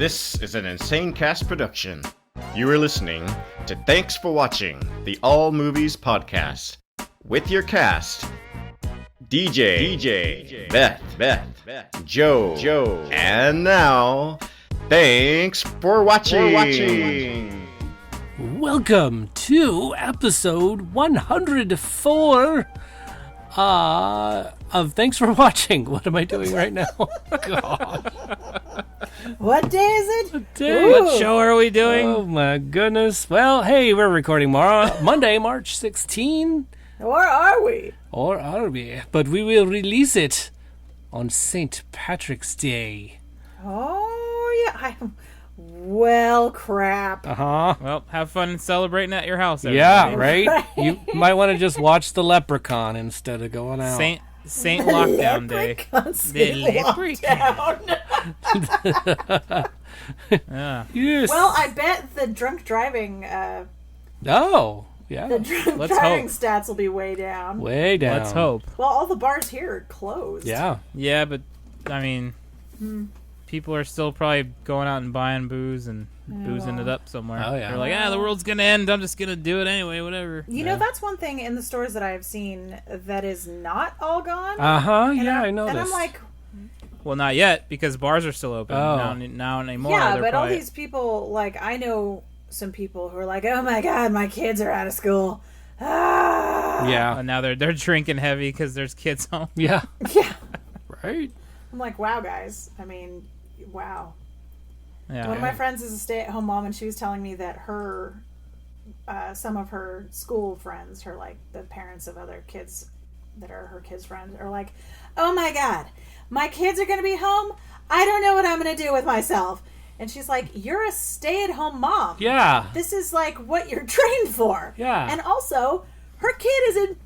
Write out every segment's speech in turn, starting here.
This is an Insane Cast production. You are listening to Thanks for Watching, the All Movies Podcast, with your cast, DJ, Beth, Joe, and now, thanks for watching. Welcome to episode 104 of Thanks for Watching. What am I doing right now? God. What day is it? What show are we doing? Oh my goodness. Well, hey, we're recording Monday, March 16. Or are we? But we will release it on St. Patrick's Day. Oh, yeah. Well, crap. Uh-huh. Well, have fun celebrating at your house. Everybody. Yeah, right? You might want to just watch The Leprechaun instead of going out. Saint Lockdown Day. The Leprechaun. Yeah. Yes. Well, I bet the drunk driving, Oh, yeah. the drunk driving stats will be way down. Way down. Let's hope. Well, all the bars here are closed. Yeah. Yeah, but, I mean, people are still probably going out and buying booze and boozing it up somewhere. Oh, yeah. They're like, the world's going to end. I'm just going to do it anyway, whatever. You know, that's one thing in the stores that I've seen that is not all gone. Uh-huh, And yeah, I noticed. And I'm like, Well, not yet, because bars are still open. Oh. Now anymore. yeah, they're but all probably- these people, like, I know some people who are like, oh my God, my kids are out of school. Ah. Yeah. And now they're drinking heavy because there's kids home. Yeah. Yeah. Right? I'm like, wow, guys. I mean, wow. Yeah. One of my friends is a stay-at-home mom, and she was telling me that her, some of her school friends, the parents of other kids that are her kids' friends, are like, oh my God, my kids are going to be home. I don't know what I'm going to do with myself. And she's like, you're a stay-at-home mom. Yeah. This is like what you're trained for. Yeah. And also, her kid is in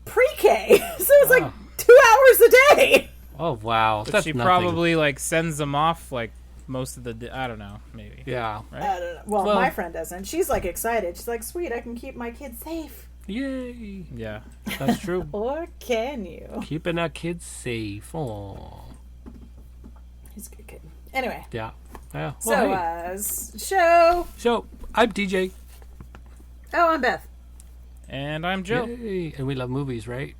pre-K, so it's like 2 hours a day. Oh, wow. But That's she nothing. probably sends them off most of the day. I don't know, maybe. Yeah. Right? I don't know. Well, Well- my friend doesn't. She's excited. She's like, sweet, I can keep my kids safe. Yay. Yeah. That's true. Or can you? Keeping our kids safe. Aw. He's a good kid. Anyway, Yeah. Yeah. so, Well, hey. show. So, I'm DJ. Oh, I'm Beth. And I'm Joe. Yay. And we love movies, right?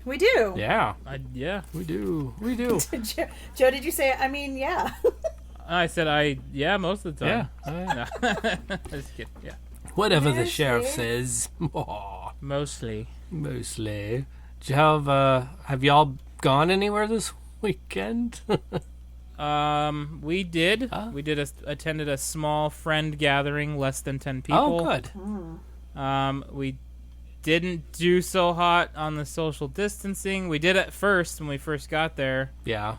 We do. Yeah. Yeah. We do. We do. Joe, did you say, I mean, yeah. I said most of the Yeah. time. No. Just kidding. Yeah. Whatever the Mostly. sheriff says. Aw. Mostly. Mostly. Do you have y'all gone anywhere this weekend? We did. Huh? We attended a small friend gathering, less than 10 people. Oh, good. We didn't do so hot on the social distancing. We did at first when we first got there, Yeah.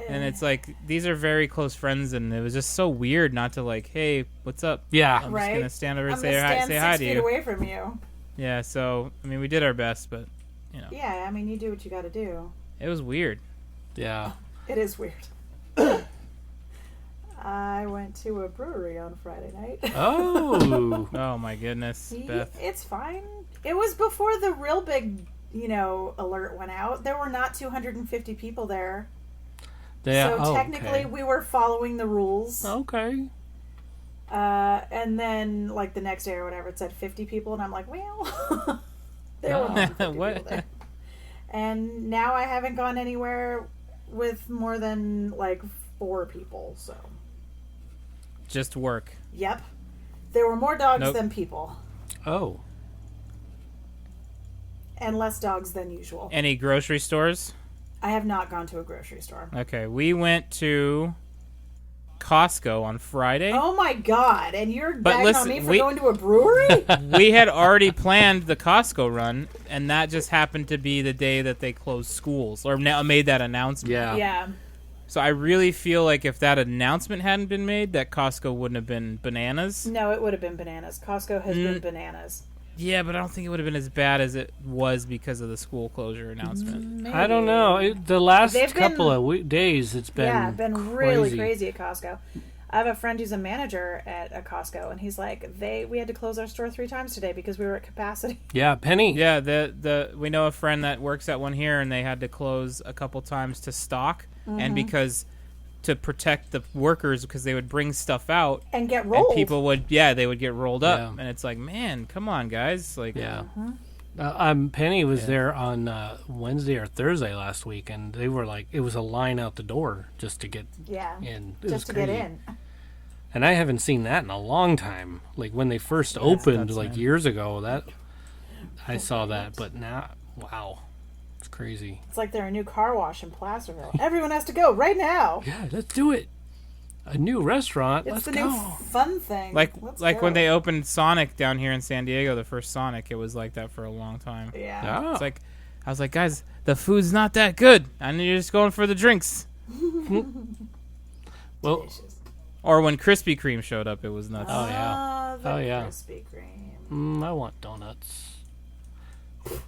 and it's these are very close friends, and it was just so weird not to hey, what's up? Yeah. I'm Right. just gonna stand over and I'm say going to hi, stand say hi 6 to feet you. away from you. Yeah. So I mean, we did our best, but Yeah, I mean, you do what you got to do. it was weird. Yeah. It is weird. I went to a brewery on Friday night. Oh. Oh my goodness, Beth. It's fine. It was before the real big, alert went out. There were not 250 people there. Yeah. So technically we were following the rules. Okay. And then the next day or whatever, it said 50 people, and I'm like, well, there were more than 50 What? people there. And now I haven't gone anywhere with more than 4 people, so. Just work. Yep. There were more dogs Nope. than people. Oh. And less dogs than usual. Any grocery stores? I have not gone to a grocery store. Okay, we went to Costco on Friday. Oh my God! And you're But bagging listen, on me for we- going to a brewery? We had already planned the Costco run, and that just happened to be the day that they closed schools or made that announcement. Yeah. Yeah. So I really feel like if that announcement hadn't been made, that Costco wouldn't have been bananas. No, it would have been bananas. Costco has been bananas. Yeah, but I don't think it would have been as bad as it was because of the school closure announcement. Maybe. I don't know. The last They've couple been- of days, it's been really crazy at Costco. I have a friend who's a manager at a Costco, and he's like, we had to close our store 3 times today because we were at capacity. Yeah, Penny. Yeah, we know a friend that works at one here, and they had to close a couple times to stock, and because to protect the workers because they would bring stuff out and get rolled. and people would they would get rolled up, Yeah. and it's like, man, come on, guys, like Penny was there on Wednesday or Thursday last week, and they were like, it was a line out the door just to get in. It was just to crazy. get in. And I haven't seen that in a long time. Like when they first opened, nuts, like man. years ago, that I saw that, but now, wow, it's crazy. It's like they're a new car wash in Placerville. Everyone has to go right now. Yeah, let's do it. A new restaurant. It's Let's the go. new fun thing. like Let's when go. they opened Sonic down here in San Diego, the first Sonic, it was like that for a long time. Yeah. Ah. It's like, I was like, guys, the food's not that good. I need you're just going for the drinks. Well, Delicious. Or when Krispy Kreme showed up, it was nuts. Oh, yeah. The Oh, yeah. Krispy Kreme. I want donuts.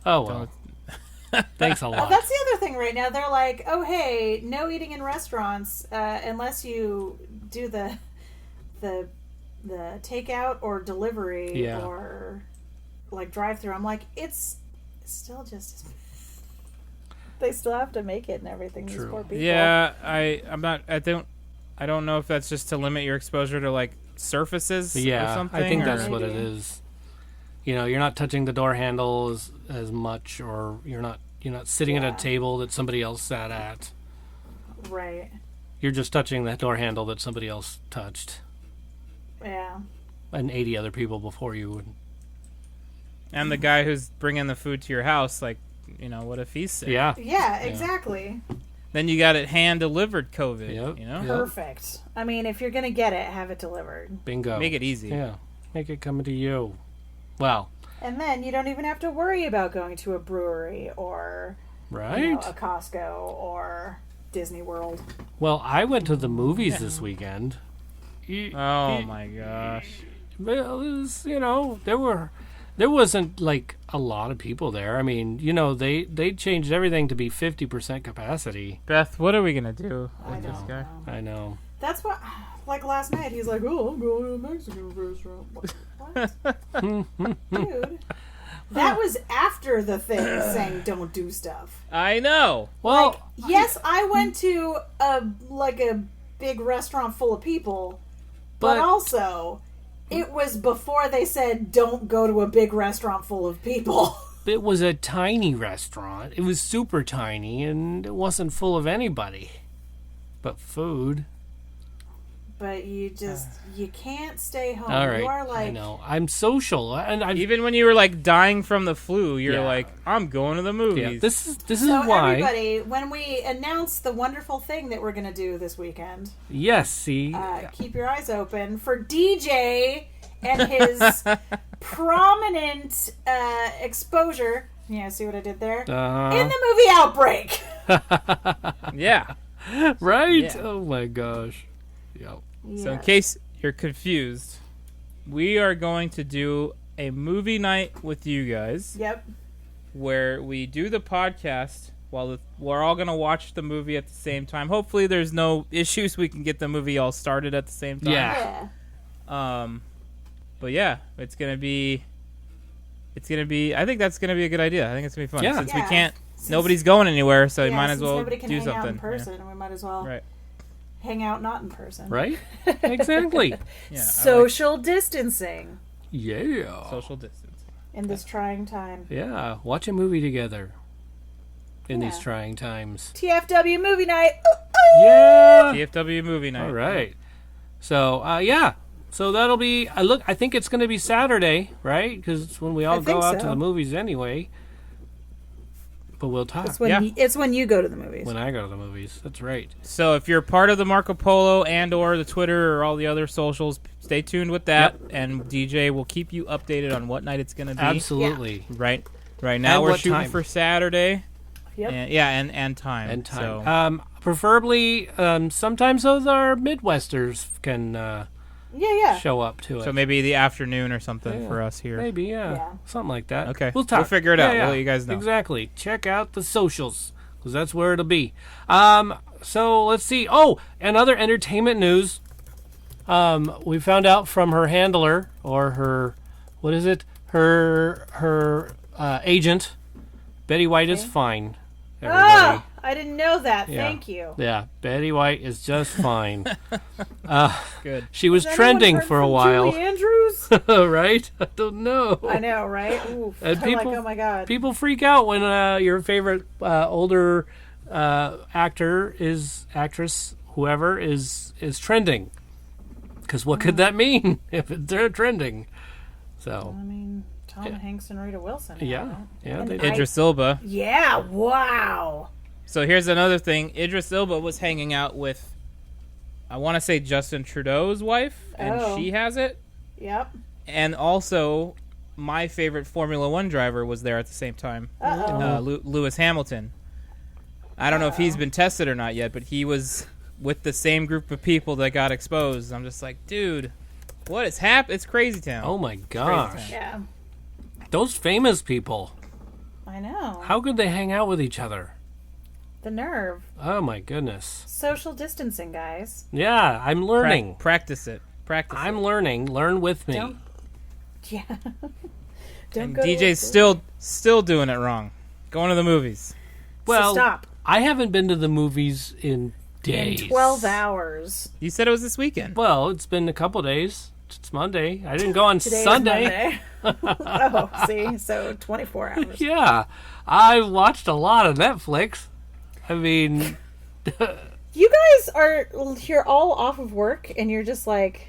Oh, well. Thanks a Oh, lot. that's the other thing right now. They're like, oh, hey, no eating in restaurants unless you do the takeout or delivery Yeah. or like drive-through. I'm like, it's still just as they still have to make it and everything. These True. poor people. Yeah, I don't know if that's just to limit your exposure to like surfaces or Yeah, something. I think or- that's what it Maybe. is. You know, you're not touching the door handle as much, or you're not sitting at Yeah. a table that somebody else sat at. Right. You're just touching the door handle that somebody else touched, Yeah. and 80 other people before you. And the guy who's bringing the food to your house, like, you know, what if he's sick? Yeah. Yeah, exactly. Then you got it hand delivered COVID. Yep. You know, Yep. Perfect. I mean, if you're going to get it, have it delivered. Bingo. make it easy. Yeah. Make it come to you. Well, And then you don't even have to worry about going to a brewery or right? you know, a Costco or Disney World. Well, I went to the movies this weekend. Oh my gosh. Well, it was, you know, there wasn't like a lot of people there. I mean, you know, they changed everything to be 50% capacity. Beth, what are we gonna do I with this don't guy? know. I know. That's what, like last night, he's like, oh, I'm going to a Mexican restaurant. What? Dude. That was after the thing saying don't do stuff. I know. Well, Yes, I went to a big restaurant full of people, but also it was before they said don't go to a big restaurant full of people. it was a tiny restaurant. It was super tiny, and it wasn't full of anybody but food. But you can't stay home. All right, You are like, I know. I'm social, and I Even when you were like dying from the flu, you're Yeah. like, I'm going to the movies. yeah. This is so why. everybody, when we announce the wonderful thing that we're going to do this weekend, Yes. See. keep your eyes open for DJ and his prominent exposure. Yeah, see what I did there? In the movie Outbreak. Yeah. Right. Yeah. Oh my gosh. Yep. So in Yes. case you're confused, we are going to do a movie night with you guys Yep. where we do the podcast while we're all going to watch the movie at the same time. Hopefully there's no issues. We can get the movie all started at the same time. Yeah. Yeah. But yeah, it's going to be I think that's going to be a good idea. I think it's going to be fun. Yeah. Since we Yeah. can't nobody's going anywhere, so you Yeah, might as since well nobody can do hang something. out in Yeah. person, we might as well Right. hang out not in person. Right. Exactly. Yeah. Social distancing Yeah. Social distance. in this trying time. Yeah. Watch a movie together in these Yeah. trying times. TFW movie night. Yeah. TFW movie night. All right. So, yeah. So that'll be. I think it's going to be Saturday, right? Because it's when we all go think out to so. the movies anyway. But we'll talk It's when Yeah. it's when you go to the movies. when I go to the movies. That's right. So if you're part of the Marco Polo and or the Twitter or all the other socials, stay tuned with that, and DJ will keep you updated on what night it's going to be. Absolutely. Right. Right now And we're what shooting time. for Saturday. Yep. And time. And time. So, Preferably, sometimes those our Midwesters can Yeah. show up to it. so maybe the afternoon or something Yeah. for us here. Maybe, yeah. Yeah. Something like that. Okay. We'll talk. We'll figure it out. We'll let you guys know. Exactly. Check out the socials, because that's where it'll be. So let's see. Oh, and other entertainment news. We found out from her handler, or her, what is it? Her agent, Betty White is fine. Everybody. I didn't know that. Yeah. Thank you. Yeah, Betty White is just fine. Good. She was Has anyone trending heard for a from while, Julie Andrews? right? I don't know. I know, right? Oof. And I'm like, oh my god. People freak out when your favorite older actress, whoever is trending. Because what could that mean if they're trending? So I mean, Tom Hanks and Rita Wilson. yeah, And they Idris Elba. Yeah, wow. So here's another thing. Idris Elba was hanging out with, I want to say, Justin Trudeau's wife, and she has it. Yep. And also, my favorite Formula One driver was there at the same time. Lewis Hamilton. I don't know if he's been tested or not yet, but he was with the same group of people that got exposed. I'm just like, dude, what is happening? It's crazy town. Oh my gosh. Yeah. Those famous people. I know. How could they hang out with each other? The nerve. Oh my goodness. Social distancing, guys. Yeah, I'm learning. Practice it. I'm learning. Learn with me. Don't. Yeah. Don't And go to DJ's work. still doing it wrong. Going to the movies. Well, So stop. I haven't been to the movies in days. In 12 hours. You said it was this weekend. Well, it's been a couple days. It's Monday. I didn't go on Today Sunday. is Monday. Oh, see? So 24 hours. Yeah. I watched a lot of Netflix. I mean, You guys you're all off of work and you're just like,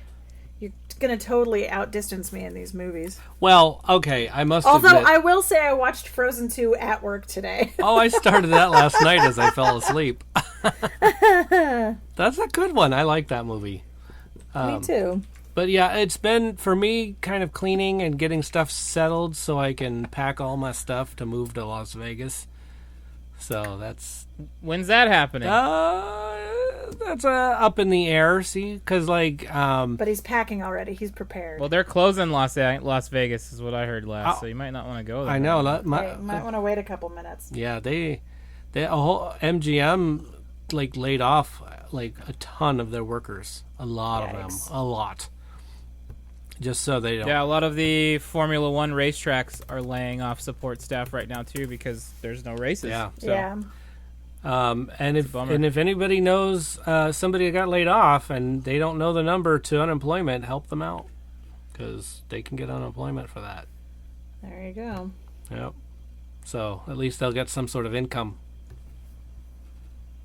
you're going to totally outdistance me in these movies. well, okay, I must Although admit. I will say I watched Frozen 2 at work today. Oh, I started that last night as I fell asleep. That's a good one. I like that movie. Me too. But yeah, it's been, for me, kind of cleaning and getting stuff settled so I can pack all my stuff to move to Las Vegas. So that's When's that happening? that's up in the air, see? Because, like, But he's packing already. He's prepared. Well, they're closing Las Vegas, is what I heard last. So you might not want to go there. I know. You might want to wait a couple minutes. Yeah, they a whole MGM, like, laid off, like, a ton of their workers. A lot of them. Yikes. A lot. Just so they don't. Yeah, a lot of the Formula One racetracks are laying off support staff right now too because there's no races. Yeah. So, Yeah. And if bummer. anybody knows somebody that got laid off and they don't know the number to unemployment, help them out because they can get unemployment for that. There you go. Yep. So at least they'll get some sort of income.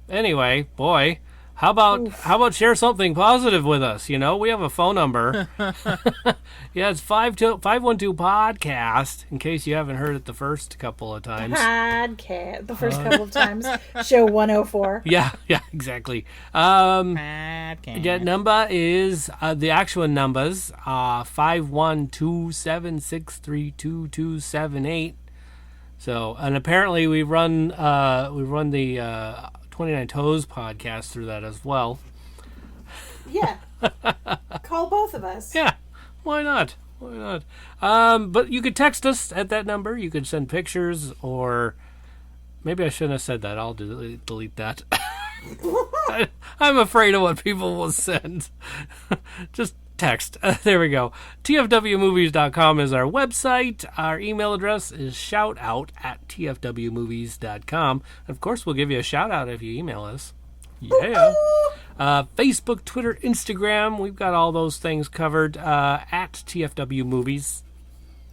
Anyway, boy, how about share something positive with us? You know, we have a phone number. Yeah, it's 512 podcast. In case you haven't heard it the first couple of times. Podcast. The first couple of times. Show 104. Yeah, exactly. Yeah, number is the actual numbers 512-763-2278. So, and apparently we run the 29 Toes podcast through that as well. Yeah. Call both of us. Yeah, why not? But you could text us at that number. You could send pictures, or maybe I shouldn't have said that. I'll delete that. I'm afraid of what people will send. Just text. There we go. tfwmovies.com is our website. Our email address is shoutout@tfwmovies.com. Of course, we'll give you a shout out if you email us. Yeah. Facebook, Twitter, Instagram. We've got all those things covered at TFW Movies.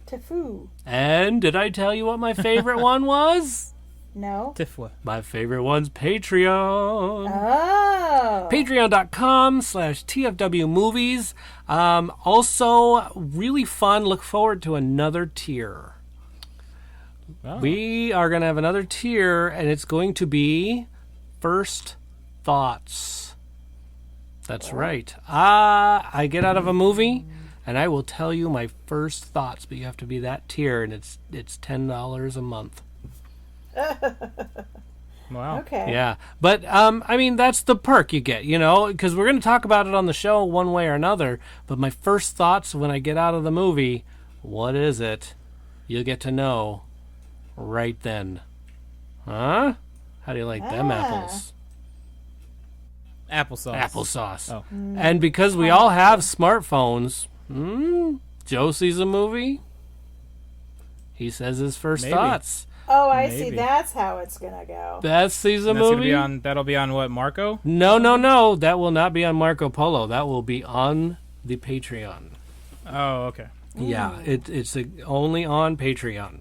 Tafoo. And did I tell you what my favorite one was? No. Tifwa. My favorite one's Patreon. Oh. Patreon.com/TFW Movies. Also, really fun. Look forward to another tier. Oh. We are going to have another tier, and it's going to be First Thoughts. That's right. I get out of a movie, and I will tell you my first thoughts, but you have to be that tier, and it's $10 a month. Wow. Okay. Yeah, but I mean that's the perk you get, you know, because we're going to talk about it on the show one way or another. But my first thoughts when I get out of the movie, what is it? You'll get to know right then. Huh? How do you like them apples? Applesauce. Applesauce. Oh. And because we all have smartphones, Joe sees a movie. He says his first Maybe. thoughts. Oh, I see. Maybe. That's how it's gonna go. That season That's gonna movie? be on. That'll be on what, Marco? No. That will not be on Marco Polo. That will be on the Patreon. Oh, okay. Yeah, it's only on Patreon.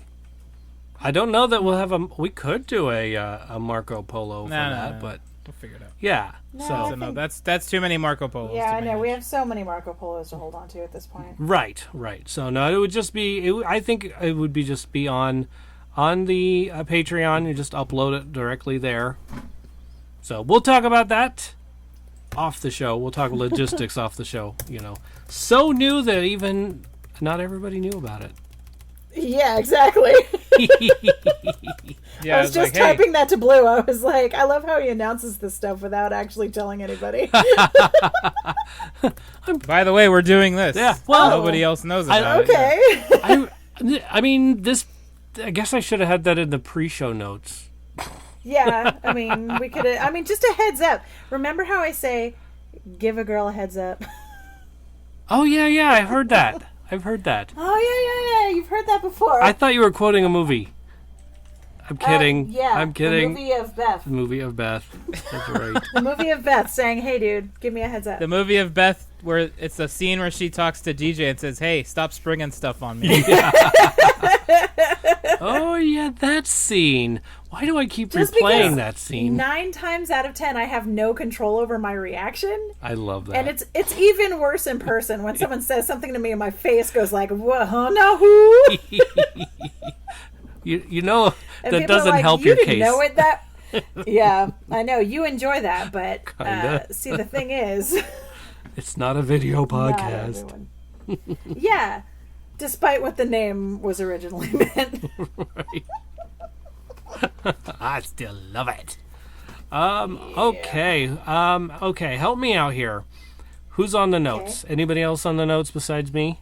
I don't know that we'll have we could do a Marco Polo for that, but we'll figure it out. yeah. No, So I So no, think- that's too many Marco Polos. Yeah, to I know. manage. We have so many Marco Polos to hold on to at this point. right. So no, it would just be. I think it would be just be on the Patreon. You just upload it directly there. So we'll talk about that off the show. We'll talk logistics off the show. So new that even not everybody knew about it. Yeah, exactly. Yeah, I was just typing that to Blue. I was like, I love how he announces this stuff without actually telling anybody. By the way, we're doing this. Yeah, well- nobody else knows about it. Okay. I mean, this. I guess I should have had that in the pre-show notes. Yeah, I mean, we could. I mean, just a heads up. Remember how I say, give a girl a heads up? Oh yeah, I've heard that. Oh yeah. You've heard that before. I thought you were quoting a movie. I'm kidding. Yeah, I'm kidding. The movie of Beth. The movie of Beth. That's right. The movie of Beth saying, "Hey, dude, give me a heads up." The movie of Beth, where it's a scene where she talks to DJ and says, "Hey, stop springing stuff on me." Oh yeah, that scene. Why do I keep Just replaying because that scene? 9 times out of 10, I have no control over my reaction. I love that. And it's even worse in person when someone says something to me and my face goes like, "Whoa, no, who?" you know And that people are doesn't like, help you your didn't case. know it that. Yeah, I know you enjoy that, but Kinda. see, the thing is, It's not a video not podcast. everyone. Yeah, despite what the name was originally meant. Right. I still love it. Okay. Okay. Help me out here. Who's on the notes? Anybody else on the notes besides me?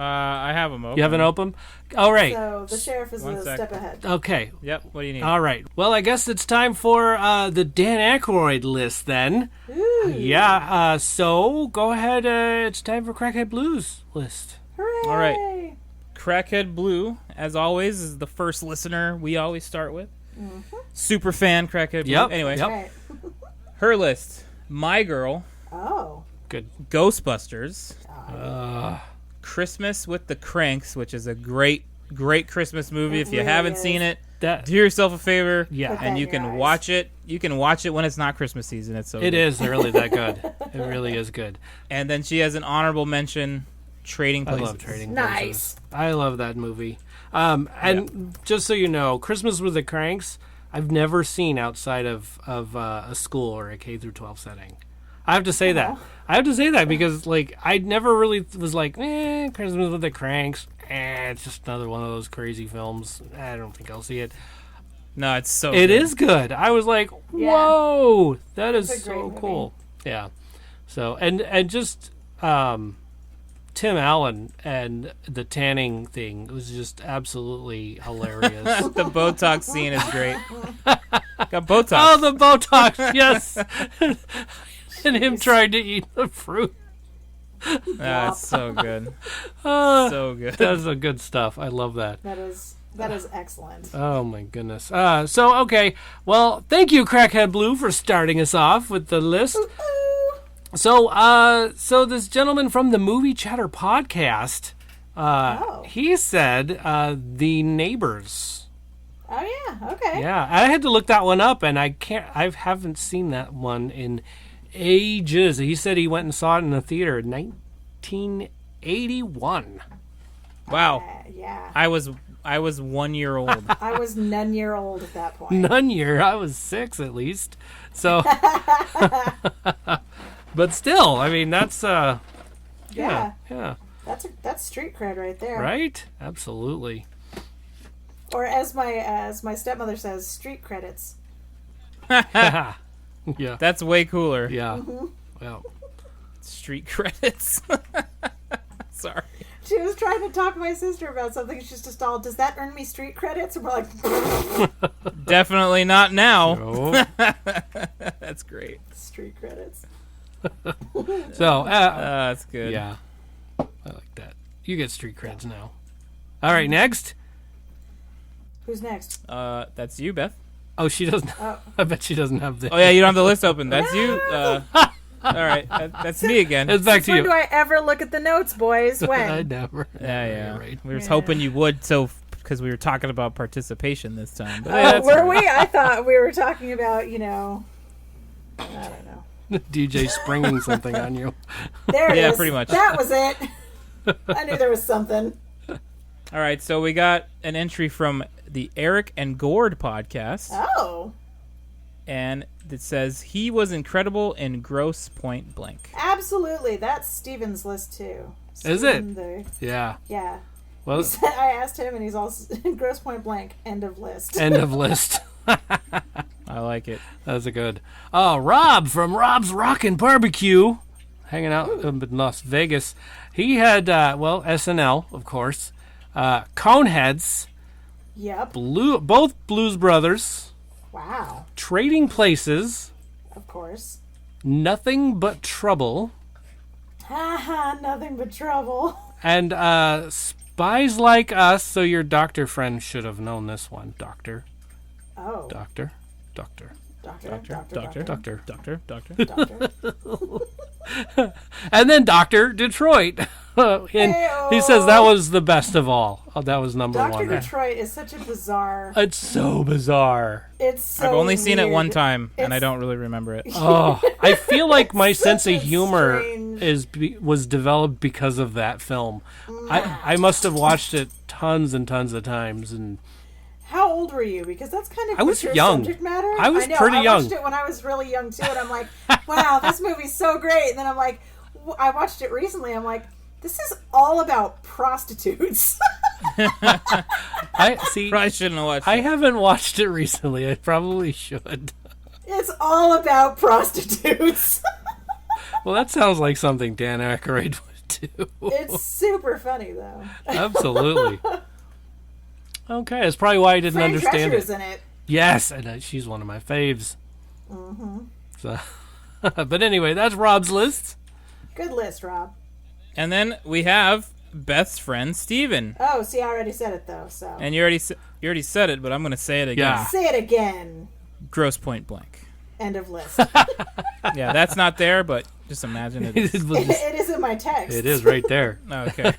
I have them open. You haven't opened? All right. So the sheriff is One a sec. step ahead. Okay. Yep. What do you need? All right. Well, I guess it's time for the Dan Aykroyd list then. Ooh, Yeah. So go ahead. It's time for Crackhead Blues list. hooray! All right. Crackhead Blue, as always, is the first listener we always start with. Super fan, Crackhead Blue. Yep, Anyway, yep. Right. her list: My Girl, Oh, Good. Ghostbusters, Christmas with the Cranks, which is a great Christmas movie. If you really haven't is. seen it, That do yourself a favor. Yeah. Put that And in you your can eyes. watch it. You can watch it when it's not Christmas season. It's so it good. is really that good. It really is good. And then she has an honorable mention: Trading I Places. love Trading Nice. Places. I love that movie. And just so you know, Christmas with the Cranks, I've never seen outside of a school or a K through 12 setting. I have to say that. I have to say that because I never really was like, Christmas with the Cranks. It's just another one of those crazy films. I don't think I'll see it. No, it's so. It good. is good. I was like, Yeah. whoa, that is It's a great so movie. cool. Yeah. So and just Tim Allen and the tanning thing was just absolutely hilarious. The Botox scene is great. Got Botox. Oh, the Botox, yes. And him trying to eat the fruit. That's so good. So good. That's the good stuff. I love that. that is excellent. Oh my goodness. So okay. Well, thank you, Crackhead Blue, for starting us off with the list. Ooh. So this gentleman from the Movie Chatter podcast, he said The Neighbors. Oh yeah. Okay. Yeah, I had to look that one up, and I haven't seen that one in ages. He said he went and saw it in the theater in 1981. Wow. Yeah. I was 1 year old. I was 9-year-old at that point. None year. I was 6 at least. So, but still, I mean, that's yeah. That's street cred right there. Right? Absolutely. Or as my stepmother says, street credits. Yeah. That's way cooler. Yeah. Well, Street credits. Sorry. She was trying to talk to my sister about something. She's just all, does that earn me street credits? And we're like, Definitely not now. no. That's great. street credits. So, That's good. yeah. I like that. You get street creds now. All right, next. Who's next? That's you, Beth. Oh, she doesn't. Oh. I bet she doesn't have the. Oh yeah, you don't have the list open. That's you. All right, that's me again. It's back to When you. do I ever look at the notes, boys? I When? never. Yeah. Right. We were Yeah. hoping you would, because we were talking about participation this time. But, hey, that's Were all right. we? I thought we were talking about, I don't know. DJ springing something on you. There it is. Yeah, pretty much. That was it. I knew there was something. All right, so we got an entry from the Eric and Gord podcast, Oh, and it says he was incredible in Gross Point Blank. absolutely. That's Steven's list, too. Is it? Steven Yeah. Yeah. Well, I asked him, and he's all gross point blank. End of list. end of list. I like it. That's a good. Oh, Rob from Rob's Rockin' Barbecue, hanging out in Las Vegas. He had, SNL, of course. Coneheads, Yep. both Blues Brothers, Wow. Trading Places, Of course. Nothing But Trouble, Haha, nothing but trouble. and Spies Like Us. So your doctor friend should have known this one. Doctor. Oh. Doctor. Doctor. And then Dr. Detroit. And he says that was the best of all. Oh, that was number Dr. one. Detroit is such a bizarre. It's so bizarre. It's so I've only seen it weird. one time, and I It's- don't really remember it. Oh, I feel like my sense such of a humor strange- was developed because of that film. I must have watched it tons and tons of times, and How old were you? Because that's kind of I was your young. subject matter. I was know, pretty I young. watched it when I was really young too, and I'm like, wow, this movie's so great. And then I'm like, I watched it recently. I'm like, this is all about prostitutes. I see. Probably shouldn't have watched I it. haven't watched it recently. I probably should. It's all about prostitutes. Well, that sounds like something Dan Aykroyd would do. It's super funny though. Absolutely. Okay, that's probably why I didn't Fran understand Drescher's it. in it. Yes, and she's one of my faves. Mm-hmm. So, but anyway, that's Rob's list. Good list, Rob. And then we have Beth's friend Steven. Oh, see, I already said it though. So And you already said it, but I'm going to say it again. Yeah. say it again. Gross Point Blank. End of list. Yeah, that's not there, but just imagine it is. It is in my text. It is right there. Okay.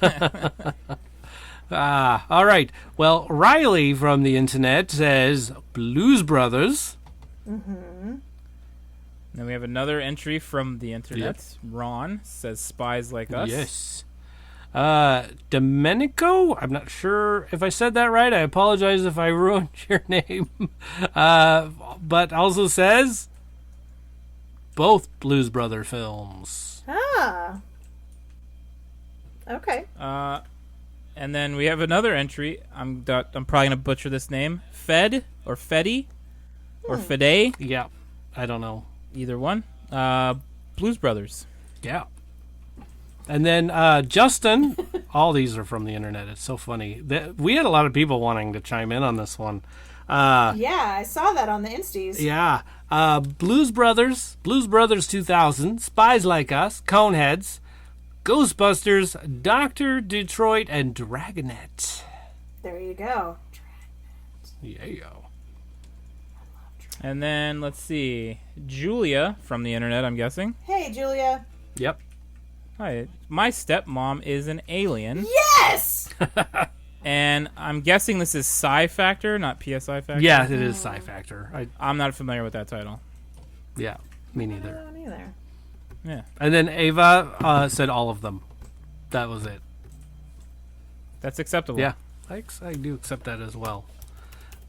All right. Well, Riley from the internet says Blues Brothers. Then we have another entry from the internet. Yep. Ron says Spies Like Us. Yes. Domenico, I'm not sure if I said that right. I apologize if I ruined your name. But also says both Blues Brother films. Ah. Okay. And then we have another entry. I'm probably going to butcher this name. Fed or Fedi or Fede. Yeah, I don't know. Either one. Blues Brothers. Yeah. And then Justin, all these are from the internet. It's so funny. We had a lot of people wanting to chime in on this one. Yeah, I saw that on the Insties. Yeah. Blues Brothers 2000, Spies Like Us, Coneheads, Ghostbusters, Dr. Detroit, and Dragonette. There you go. Yeah. And then, let's see. Julia from the internet, I'm guessing. Hey, Julia. Yep. Hi. My stepmom is an alien. Yes! And I'm guessing this is Psi Factor, not PSI Factor. Yeah, it is Sci Factor. I'm not familiar with that title. Yeah, me I neither. don't either. Yeah. And then Ava said all of them. That was it. That's acceptable. Yeah, I do accept that as well.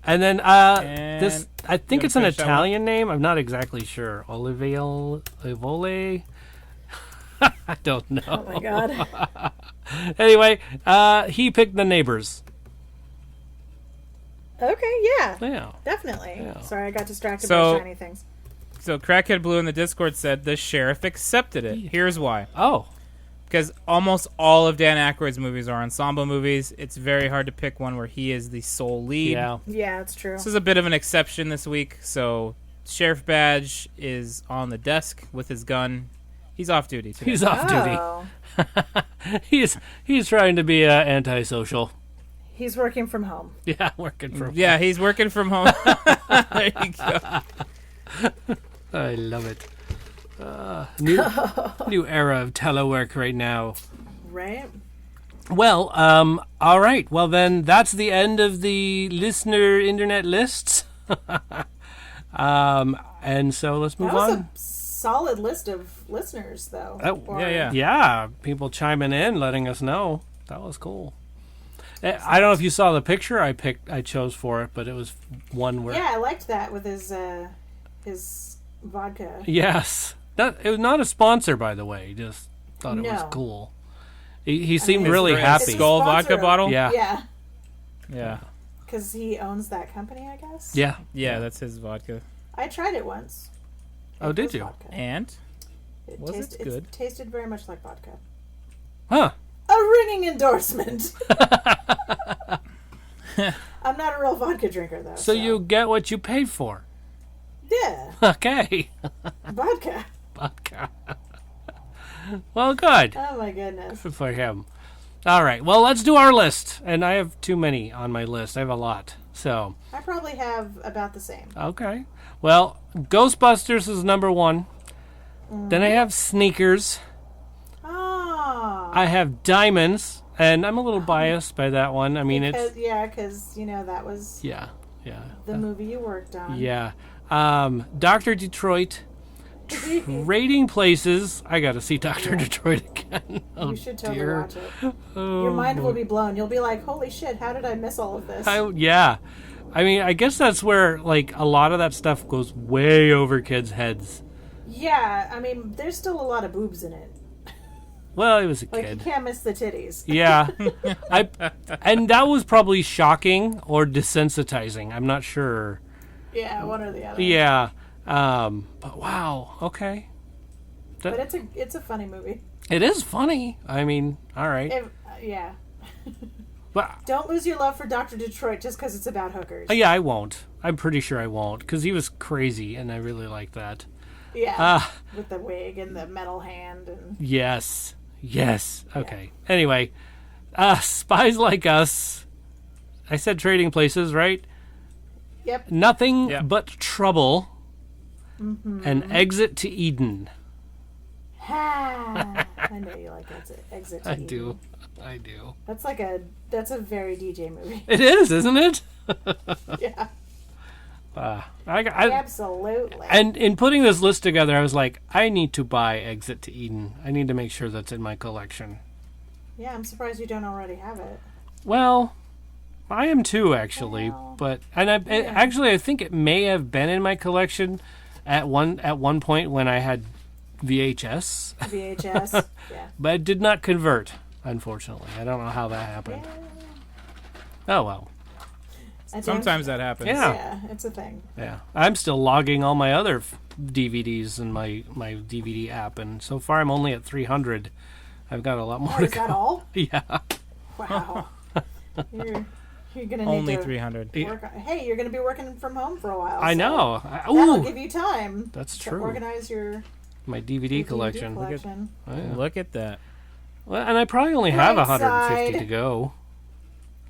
And then And this, I think you it's an wanna finish that one? Italian name. I'm not exactly sure. Olivole. I don't know. Oh my god. Anyway, he picked The Neighbors. Okay, yeah. Yeah. Definitely. Yeah. Sorry, I got distracted So- by shiny things. So Crackhead Blue in the Discord said the sheriff accepted it. Here's why. Oh. Because almost all of Dan Aykroyd's movies are ensemble movies. It's very hard to pick one where he is the sole lead. Yeah. Yeah, it's true. This is a bit of an exception this week. So Sheriff Badge is on the desk with his gun. He's off duty today. He's off duty. Oh, He's trying to be antisocial. He's working from home. Yeah, working from Yeah, he's working from home. There you go. I love it. New era of telework right now. Right? Well, all right. Well, then that's the end of the listener internet lists. And so let's move That was on. a solid list of listeners, though. Yeah. Yeah, people chiming in, letting us know. That was cool. I don't know if you saw the picture I chose for it, but it was one where. Yeah, I liked that with his vodka. Yes, it was not a sponsor, by the way. He just thought it was No. cool. He seemed it's really Right, happy. Skull Sponsor vodka him. bottle? Yeah. Yeah, Yeah. because he owns that company, I guess. Yeah. Yeah, that's his vodka. I tried it once. Oh, It did was you? vodka. And? Was it good? It tasted very much like vodka. Huh. A ringing endorsement. I'm not a real vodka drinker, though. So you get what you pay for. Yeah, Okay. vodka. Vodka. Well, good Oh my goodness. for him. All right. Well, let's do our list. And I have too many on my list. I have a lot. So, I probably have about the same. okay. Well, Ghostbusters is number 1. Then I have Sneakers. Oh. I have Diamonds. And I'm a little biased by that one. I mean, it's... Because that was Yeah. the movie you worked on. Yeah. Dr. Detroit. Trading Places. I got to see Dr. Detroit again. Oh, You should totally dear. watch it. Your mind will be blown. You'll be like, holy shit, how did I miss all of this? Yeah. I mean, I guess that's where, like, a lot of that stuff goes way over kids' heads. Yeah, I mean, there's still a lot of boobs in it. Well, it was a Like, kid. you can't miss the titties. Yeah. And that was probably shocking or desensitizing. I'm not sure. Yeah, one or the other. Yeah. But wow. Okay. But it's a funny movie. It is funny. I mean, all right. Yeah. But Don't lose your love for Dr. Detroit just because it's about hookers. yeah, I won't. I'm pretty sure I won't because he was crazy and I really like that. Yeah. With the wig and the metal hand. And Yes. Okay. Anyway, Spies Like Us. I said Trading Places, right? Yep. Nothing Yep. But Trouble. Mm-hmm. And Exit to Eden. Ha! I know you like Exit to I Eden. do. I do. That's a very DJ movie. It is, isn't it? Yeah. Absolutely. And in putting this list together, I was like, I need to buy Exit to Eden. I need to make sure that's in my collection. Yeah, I'm surprised you don't already have it. Well, I am too, actually. Well, But actually, I think it may have been in my collection at one point when I had VHS, VHS. Yeah. but it did not convert. Unfortunately, I don't know how that happened. Oh well. Sometimes that happens. Yeah. Yeah, it's a thing. Yeah, I'm still logging all my other DVDs in my DVD app, and so far I'm only at 300. I've got a lot more Oh, to is go. that all? Yeah. Wow. You're gonna need Only to 300. work on, hey, you're gonna be working from home for a while. I so know. That'll Ooh, give you time. that's to true. organize your My DVD collection. collection. Oh, yeah. Look at that. Well, and I probably only have Right 150 side. to go.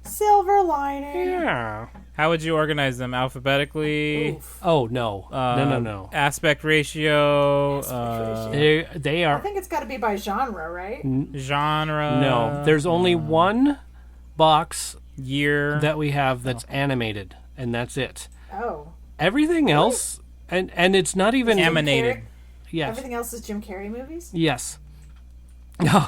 Silver lining. Yeah. How would you organize them? Alphabetically? Oof. Oh no. No. Aspect ratio? Aspect ratio. They I are. think it's got to be by genre, right? Genre? No, there's only one box Year? that we have that's animated, and that's it. Oh, Everything else, and it's not even Jim Animated. Carrey- Yes. Everything else is Jim Carrey movies. Yes. No.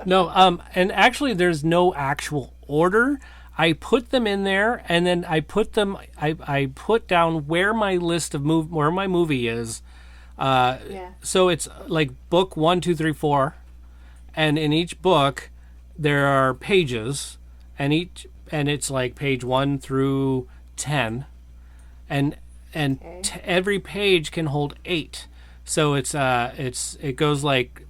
No. And actually, there's no actual order. I put them in there, and then I put them. I put down where my list of where my movie is. Yeah. So it's like book 1, 2, 3, 4, and in each book there are pages, and it's like page 1 through 10, and Okay. every page can hold 8. So it goes like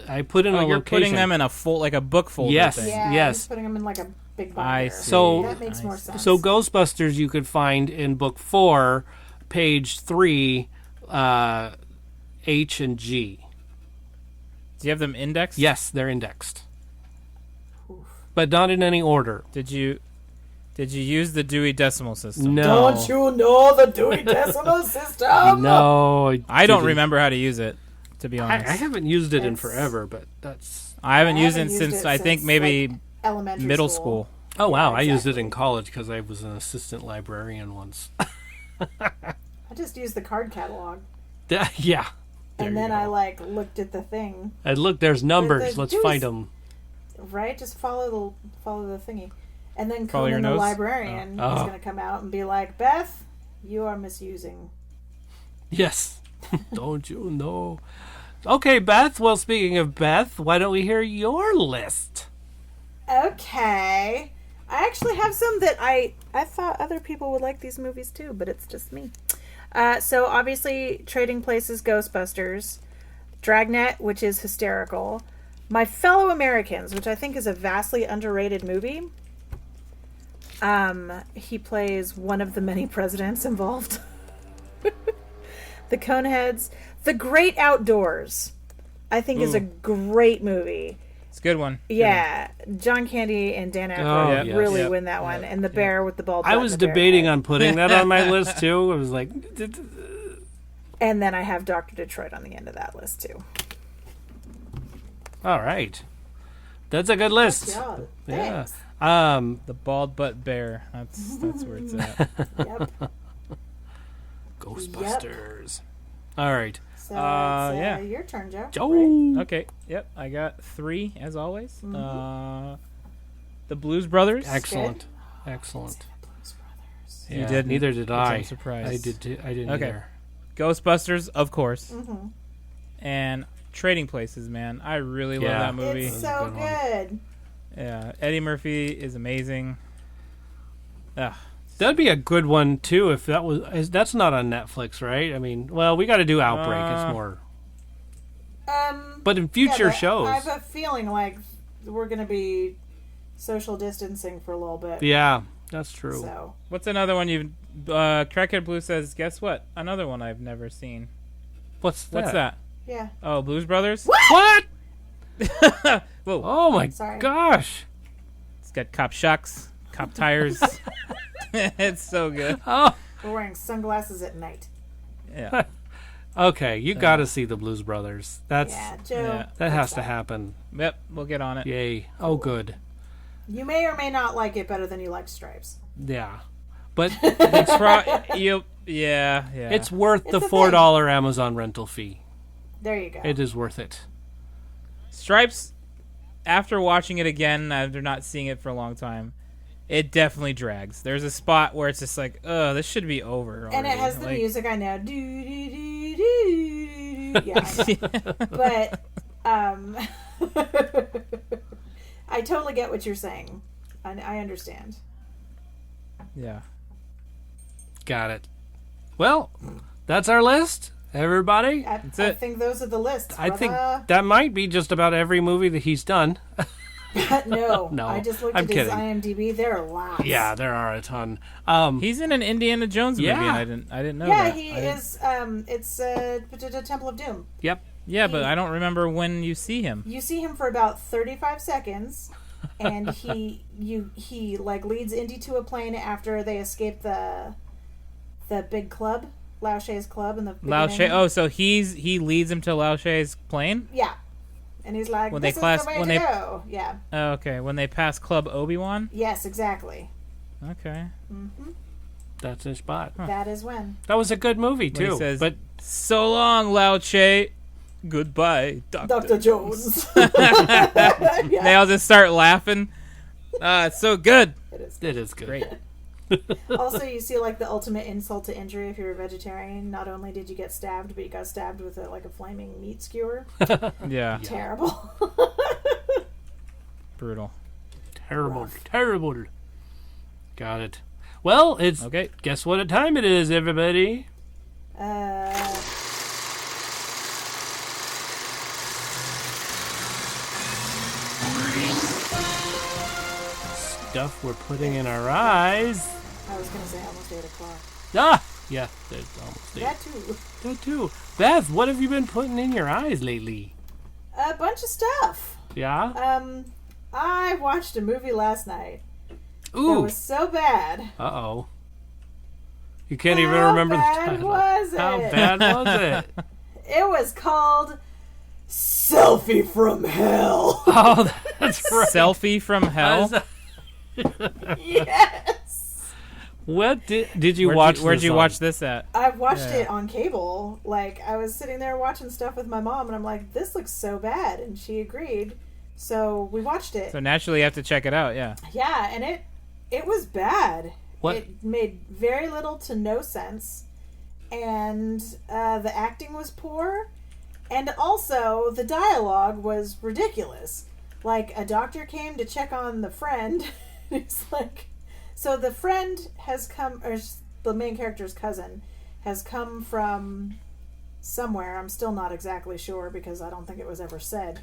I put in a you're location. putting them in a like a book folder Yes. thing. Yeah. Yes. Just putting them in like a big binder. I see. So- that makes more sense. So Ghostbusters you could find in book 4, page 3, H and G. Do you have them indexed? Yes, they're indexed. but not in any order. Did you use the Dewey Decimal System? No. Don't you know the Dewey Decimal System? No. I don't remember how to use it, to be honest. I haven't used it in It's- forever, but that's... I haven't used it haven't used since, it I think, since, maybe like, elementary middle school. Oh, wow. Yeah, I used it exactly. in college because I was an assistant librarian once. I just used the card catalog. Yeah. There And you then go. I looked at the thing. And look, there's numbers. the Let's Dewey's- find them. Right? Just follow the thingy. And then Follow your Conan the nose? librarian is Oh. going to come out and be like, Beth, you are misusing. Yes. Don't you know? Okay, Beth. Well, speaking of Beth, why don't we hear your list? Okay. I actually have some that I thought other people would like these movies too, but it's just me. So obviously Trading Places, Ghostbusters, Dragnet, which is hysterical, My Fellow Americans, which I think is a vastly underrated movie. He plays one of the many presidents involved. The Coneheads, The Great Outdoors, I think is a great movie. It's a good one. Good Yeah, John Candy and Dan Aykroyd yes. really Yep. win that one. And the bear with the bald I butt was and the bear debating head. on putting that on my list, too. I was like... And then I have Dr. Detroit on the end of that list, too. All right. That's a good list. Yeah, Yeah. thanks. one. The Bald Butt Bear. That's where it's at. Yep. Ghostbusters. All right. So yeah. your turn, Joe. Joe. Okay. Yep. I got 3 as always. Mm-hmm. The Blues Brothers. Excellent. Excellent. Blues Brothers. Yeah, didn't, neither did which I. I'm surprised. I didn't Okay. either. Ghostbusters, of course. Mm-hmm. And Trading Places, man. I really Yeah. love that movie. It's That was so a good good. Yeah. Eddie Murphy is amazing. Ugh. That'd be a good one too if that was. That's not on Netflix, right? I mean, well, we got to do Outbreak. It's more. But in future Yeah, but shows, I have a feeling like we're going to be social distancing for a little bit. yeah, that's true. So What's another one you've... Crackhead Blue says, guess what? Another one I've never seen. What's What's that? yeah. Oh, Blues Brothers? What? Whoa. Oh my Sorry. gosh! It's got cop shocks, cop tires. It's so good. Oh, We're wearing sunglasses at night. Yeah. okay. You got to see the Blues Brothers. That's Yeah, Joe. Yeah. that has to happen. Yep, we'll get on it. Yay! Oh, good. You may or may not like it better than you like Stripes. Yeah, but Yeah. it's worth It's the a thing. $4 Amazon rental fee. There you go. It is worth it. Stripes, after watching it again, after not seeing it for a long time, it definitely drags. There's a spot where it's just like, this should be over already. And it has the Like, music I know. Do, do, do, do, do. Yeah, I know. But I totally get what you're saying. I understand. Yeah. Got it. Well, that's our list, everybody. I it. think those are the lists. I think brother. that might be just about every movie that he's done. no, No, I just looked I'm at his kidding. IMDb. There are lots. Yeah, there are a ton. He's in an Indiana Jones movie, Yeah. and I didn't know Yeah, that. he I didn't- is. It's Temple of Doom. Yep. Yeah, but I don't remember when you see him. You see him for about 35 seconds, and he like leads Indy to a plane after they escape the big club, Lao She's club, in the Lao beginning. She. Oh, so he leads him to Lao She's plane. Yeah, and he's like, When "This they is the way when to they- go." Yeah. Oh, okay, when they pass Club Obi-Wan. Yes, exactly. Okay. That's his spot. That is when. That was a good movie When too. he says, but "So long, Lao Che. Goodbye, Doctor." Dr. Jones. They all just start laughing. It's so good. it is good. Great. Also, you see like the ultimate insult to injury if you're a vegetarian. Not only did you get stabbed, but you got stabbed with a flaming meat skewer. Yeah. Terrible. Brutal. Terrible. Terrible. Got it. Well, it's Okay. guess what time it is, everybody? Stuff we're putting in our eyes. I was gonna say almost 8 o'clock. Ah, yeah, it's almost 8. That too. That too. Beth, what have you been putting in your eyes lately? A bunch of stuff. Yeah. I watched a movie last night. Ooh. That was so bad. Uh-oh. You can't even How remember the bad title. was it? How bad was it? It was called Selfie from Hell. Oh, that's right. Selfie from Hell. Yes. What did you watch? Where'd this you on? watch this at? I watched it on cable. Like, I was sitting there watching stuff with my mom, and I'm like, this looks so bad. And she agreed. So we watched it. So naturally, you have to check it out. Yeah. Yeah, and it was bad. What? It made very little to no sense. And the acting was poor. And also, the dialogue was ridiculous. Like, a doctor came to check on the friend. It's like... So the friend has come... Or the main character's cousin has come from somewhere. I'm still not exactly sure because I don't think it was ever said.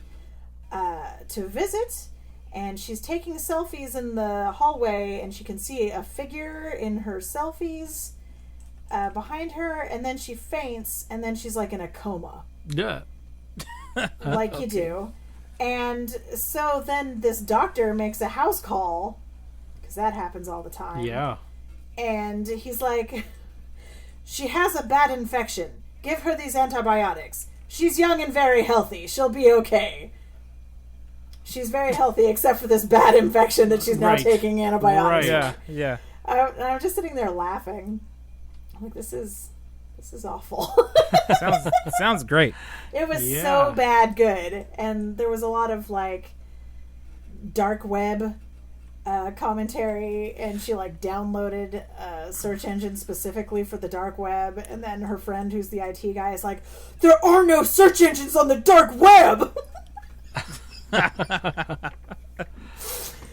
To visit. And she's taking selfies in the hallway. And she can see a figure in her selfies behind her. And then she faints. And then she's like in a coma. Yeah. Like you do. And so then this doctor makes a house call, because that happens all the time. Yeah. And he's like, she has a bad infection. Give her these antibiotics. She's young and very healthy. She'll be okay. She's very healthy except for this bad infection that she's now Right. taking antibiotics. Right. Yeah. I'm just sitting there laughing. I'm like, this is awful. Sounds great. It was Yeah. so bad good. And there was a lot of, like, dark web commentary, and she, like, downloaded a search engine specifically for the dark web, and then her friend, who's the IT guy, is like, there are no search engines on the dark web!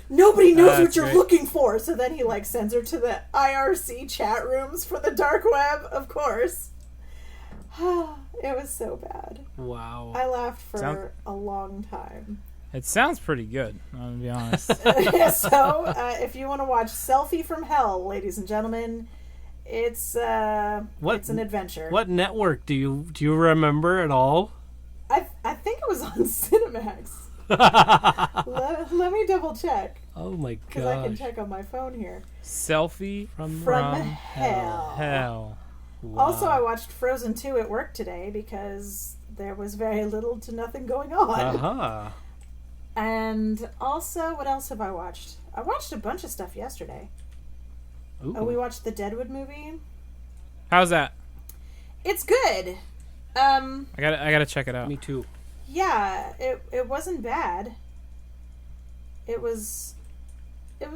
Nobody knows what you're great. looking for. So then he, like, sends her to the IRC chat rooms for the dark web, of course. It was so bad. Wow. I laughed for a long time. It sounds pretty good, I'll be honest. So, if you want to watch Selfie from Hell, ladies and gentlemen, it's it's an adventure. What network do you remember at all? I think it was on Cinemax. let me double check, Oh my because I can gosh. check on my phone here. Selfie From Hell. Hell. Wow. Also, I watched Frozen 2 at work today because there was very little to nothing going on. Uh-huh. And also, what else have I watched? I watched a bunch of stuff yesterday. Ooh. Oh, we watched the Deadwood movie. How's that? It's good. I gotta check it out. Me too. Yeah, it wasn't bad. It was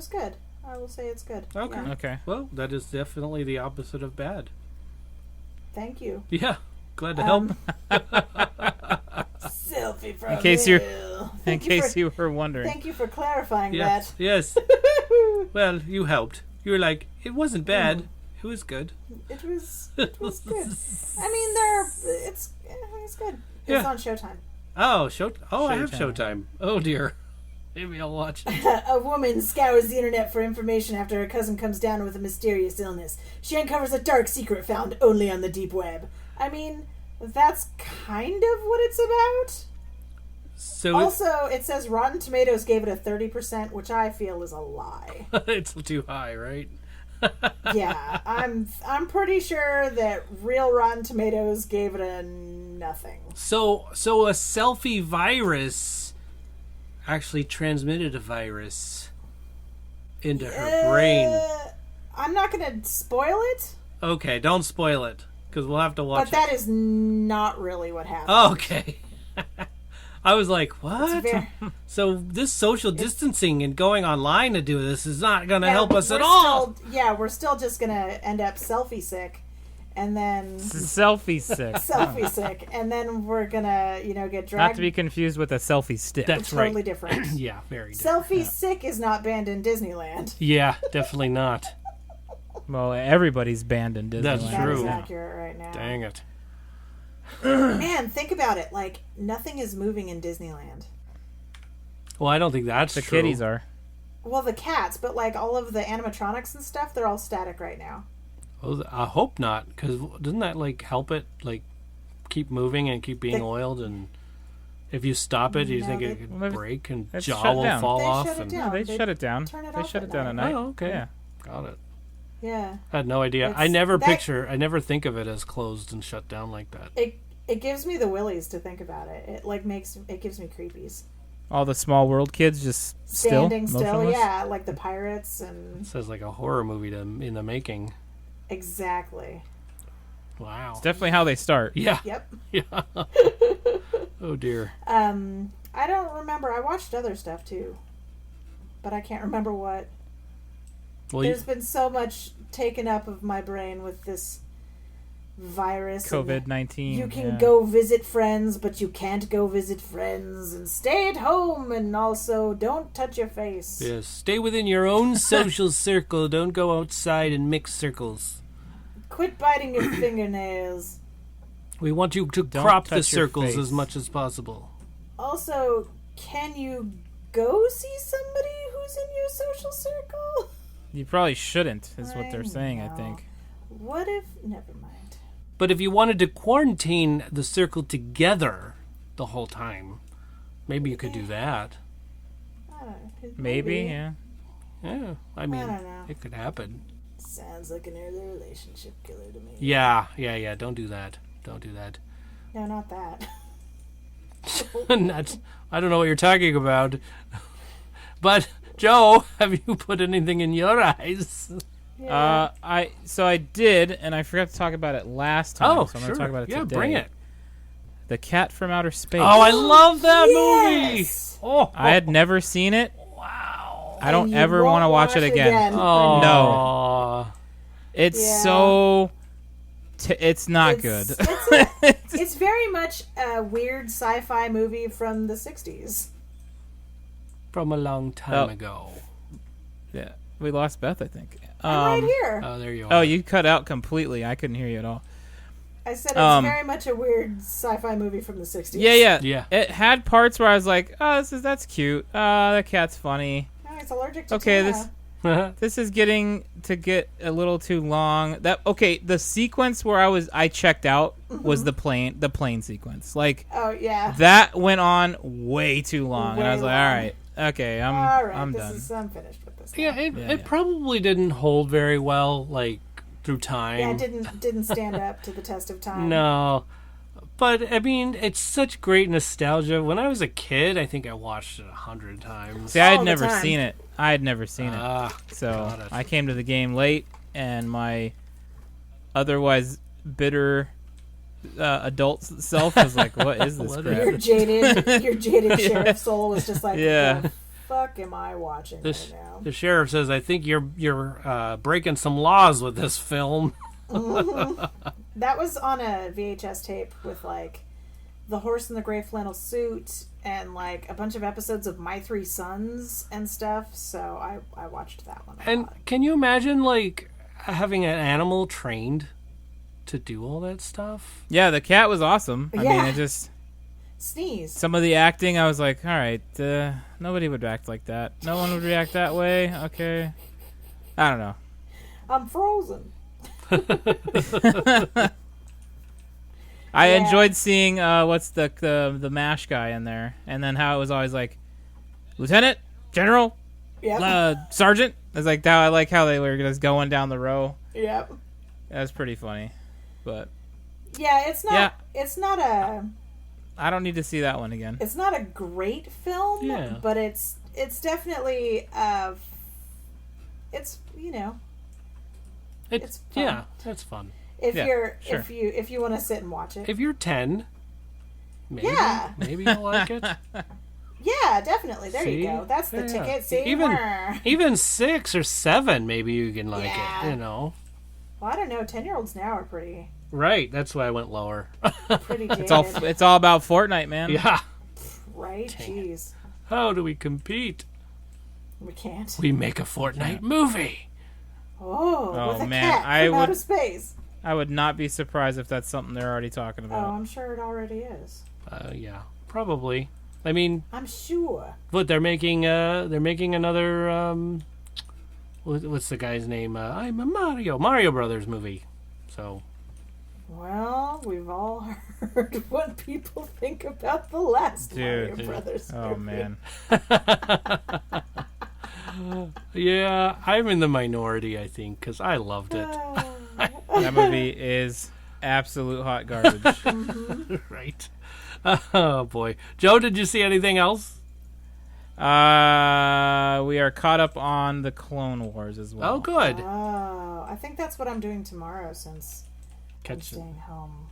good. I will say it's good. Okay. Yeah. Okay. Well, that is definitely the opposite of bad. Thank you. Yeah. Glad to help. Selfie from In case you're- hell. In Thank case you you were wondering. Thank you for clarifying Yes. that. Yes. Well, you helped. You were like, it wasn't bad. It was good. It was good. I mean, it's good. Yeah. It's on Showtime. Oh, I have Showtime. Showtime. Oh dear. Maybe I'll watch it. A woman scours the internet for information after her cousin comes down with a mysterious illness. She uncovers a dark secret found only on the deep web. I mean, that's kind of what it's about. So Also, it says Rotten Tomatoes gave it a 30%, which I feel is a lie. it's too high, right? Yeah, I'm pretty sure that real Rotten Tomatoes gave it a nothing. So a selfie virus actually transmitted a virus into her brain. I'm not going to spoil it, Okay, don't spoil it because we'll have to watch but that is not really what happened. it. Okay. I was like, what? Very- So this social distancing and going online to do this is not going to help us we're at all. We're still just going to end up selfie sick, and then Selfie stick. selfie sick, and then we're going to, get dragged. Not to be confused with a selfie stick. That's totally right. different. Yeah, very different. Selfie sick is not banned in Disneyland. Yeah, definitely not. Well, everybody's banned in Disneyland. That's That is true. accurate right now. Dang it. Man, think about it. Like, nothing is moving in Disneyland. Well, I don't think that's The true. kitties are. Well, the cats, but like all of the animatronics and stuff, they're all static right now. Well, I hope not, because doesn't that like help it like keep moving and keep being The- oiled and If you stop it, do you No, think they- it could Well, break and it's jaw shut will down. fall They off? shut it and... down. They They shut it down. turn it They off shut at it down at night. night. Oh, okay. Yeah. Got it. Yeah. I had no idea. It's- I never that- I never think of it as closed and shut down like that. It gives me the willies to think about it. It gives me creepies. All the Small World kids just Standing still, motionless? yeah, like the pirates and It says like a horror movie in the making. exactly. Wow. It's definitely how they start. Yeah. Yep. Yeah. Oh dear. I don't remember. I watched other stuff too, but I can't remember what. Well, There's been so much taken up of my brain with this virus. and COVID-19. You can go visit friends, but you can't go visit friends, and stay at home, and also don't touch your face. yes. Stay within your own social circle. Don't go outside and mix circles. Quit biting your fingernails. We want you to Don't crop the touch your circles face. as much as possible. Also, can you go see somebody who's in your social circle? You probably shouldn't, is what I they're saying, I know. think. What if... Never mind. But if you wanted to quarantine the circle together the whole time, maybe you could do that. I don't know. Maybe, yeah. Yeah, I mean, don't know. it could happen. Sounds like an early relationship killer to me. Yeah. Don't do that. Don't do that. No, not that. That's, I don't know what you're talking about. But Joe, have you put anything in your eyes? Yeah. I did, and I forgot to talk about it last time. Oh, so I'm sure. going to talk about it yeah, today. bring it. The Cat from Outer Space. Oh, I love that Yes! movie. Oh, I had never seen it. wow. I don't And you ever won't want to watch it again. Oh, No. It's Yeah. so... it's not good. It's very much a weird sci-fi movie from the 60s. From a long time Oh. ago. Yeah, we lost Beth, I think. I'm right here. Oh, there you are. Oh, you cut out completely. I couldn't hear you at all. I said it's um, very much a weird sci-fi movie from the 60s. Yeah. Yeah. It had parts where I was like, "Oh, that's cute. The cat's funny." Oh, it's allergic to Okay, tuna. This is getting to get a little too long. The sequence where I checked out was the plane sequence. Like Oh, yeah. that went on way too long, and I was Way like, long. "All right, okay, All right, I'm done." I'm finished with this. Yeah, now. it probably didn't hold very well, like, through time. Yeah, it didn't stand up to the test of time. No. But, I mean, it's such great nostalgia. When I was a kid, I think I watched it 100 times. See, I All had the never time. seen it. I had never seen it. Ah, So got it. I came to the game late, and my otherwise bitter adult self was like, "What is this What crap?" Your jaded sheriff soul was just like, Yeah. the fuck am I watching This, right now? the sheriff says, I think you're breaking some laws with this film. That was on a VHS tape with like the horse in the gray flannel suit and like a bunch of episodes of My Three Sons and stuff. So I watched that one. And can you imagine, like, having an animal trained to do all that stuff? Yeah, the cat was awesome. I mean, Yeah. it just Sneeze. some of the acting, I was like, "All right, nobody would act like that. No one would react that way." Okay, I don't know. I'm frozen. I Yeah. enjoyed seeing what's the MASH guy in there, and then how it was always like, "Lieutenant, General, Yep. Sergeant." It's like that. I like how they were just going down the row. Yep. That's pretty funny, but Yeah, it's not. Yeah. It's not a. I don't need to see that one again. It's not a great film. Yeah. But it's definitely. It's It's fun. Yeah, that's fun. if Yeah, you're sure. if you want to sit and watch it. If you're 10, maybe, Yeah. maybe you'll like it. Yeah, definitely. There See? you go. That's the Yeah. ticket. See, Even 6 or 7, maybe you can like Yeah. it, you know. Well, I don't know. 10-year-olds now are pretty Right, that's why I went lower. jaded. It's all about Fortnite, man. Yeah. Right? Jeez, How do we compete? we can't. We make a Fortnite movie. Oh, with a man, cat I from outer would- space. I would not be surprised if that's something they're already talking Oh, about. I'm sure it already is. Yeah, probably. I mean, I'm sure. but they're making another what's the guy's name? I'm a Mario Brothers movie. So Well, we've all heard what people think about the last Mario Brothers movie. Oh, man. Yeah, I'm in the minority, I think, because I loved it. That movie is absolute hot garbage. Right. Oh, boy. Joe, did you see anything else? We are caught up on the Clone Wars as well. Oh, good. Oh, I think that's what I'm doing tomorrow since I'm staying home.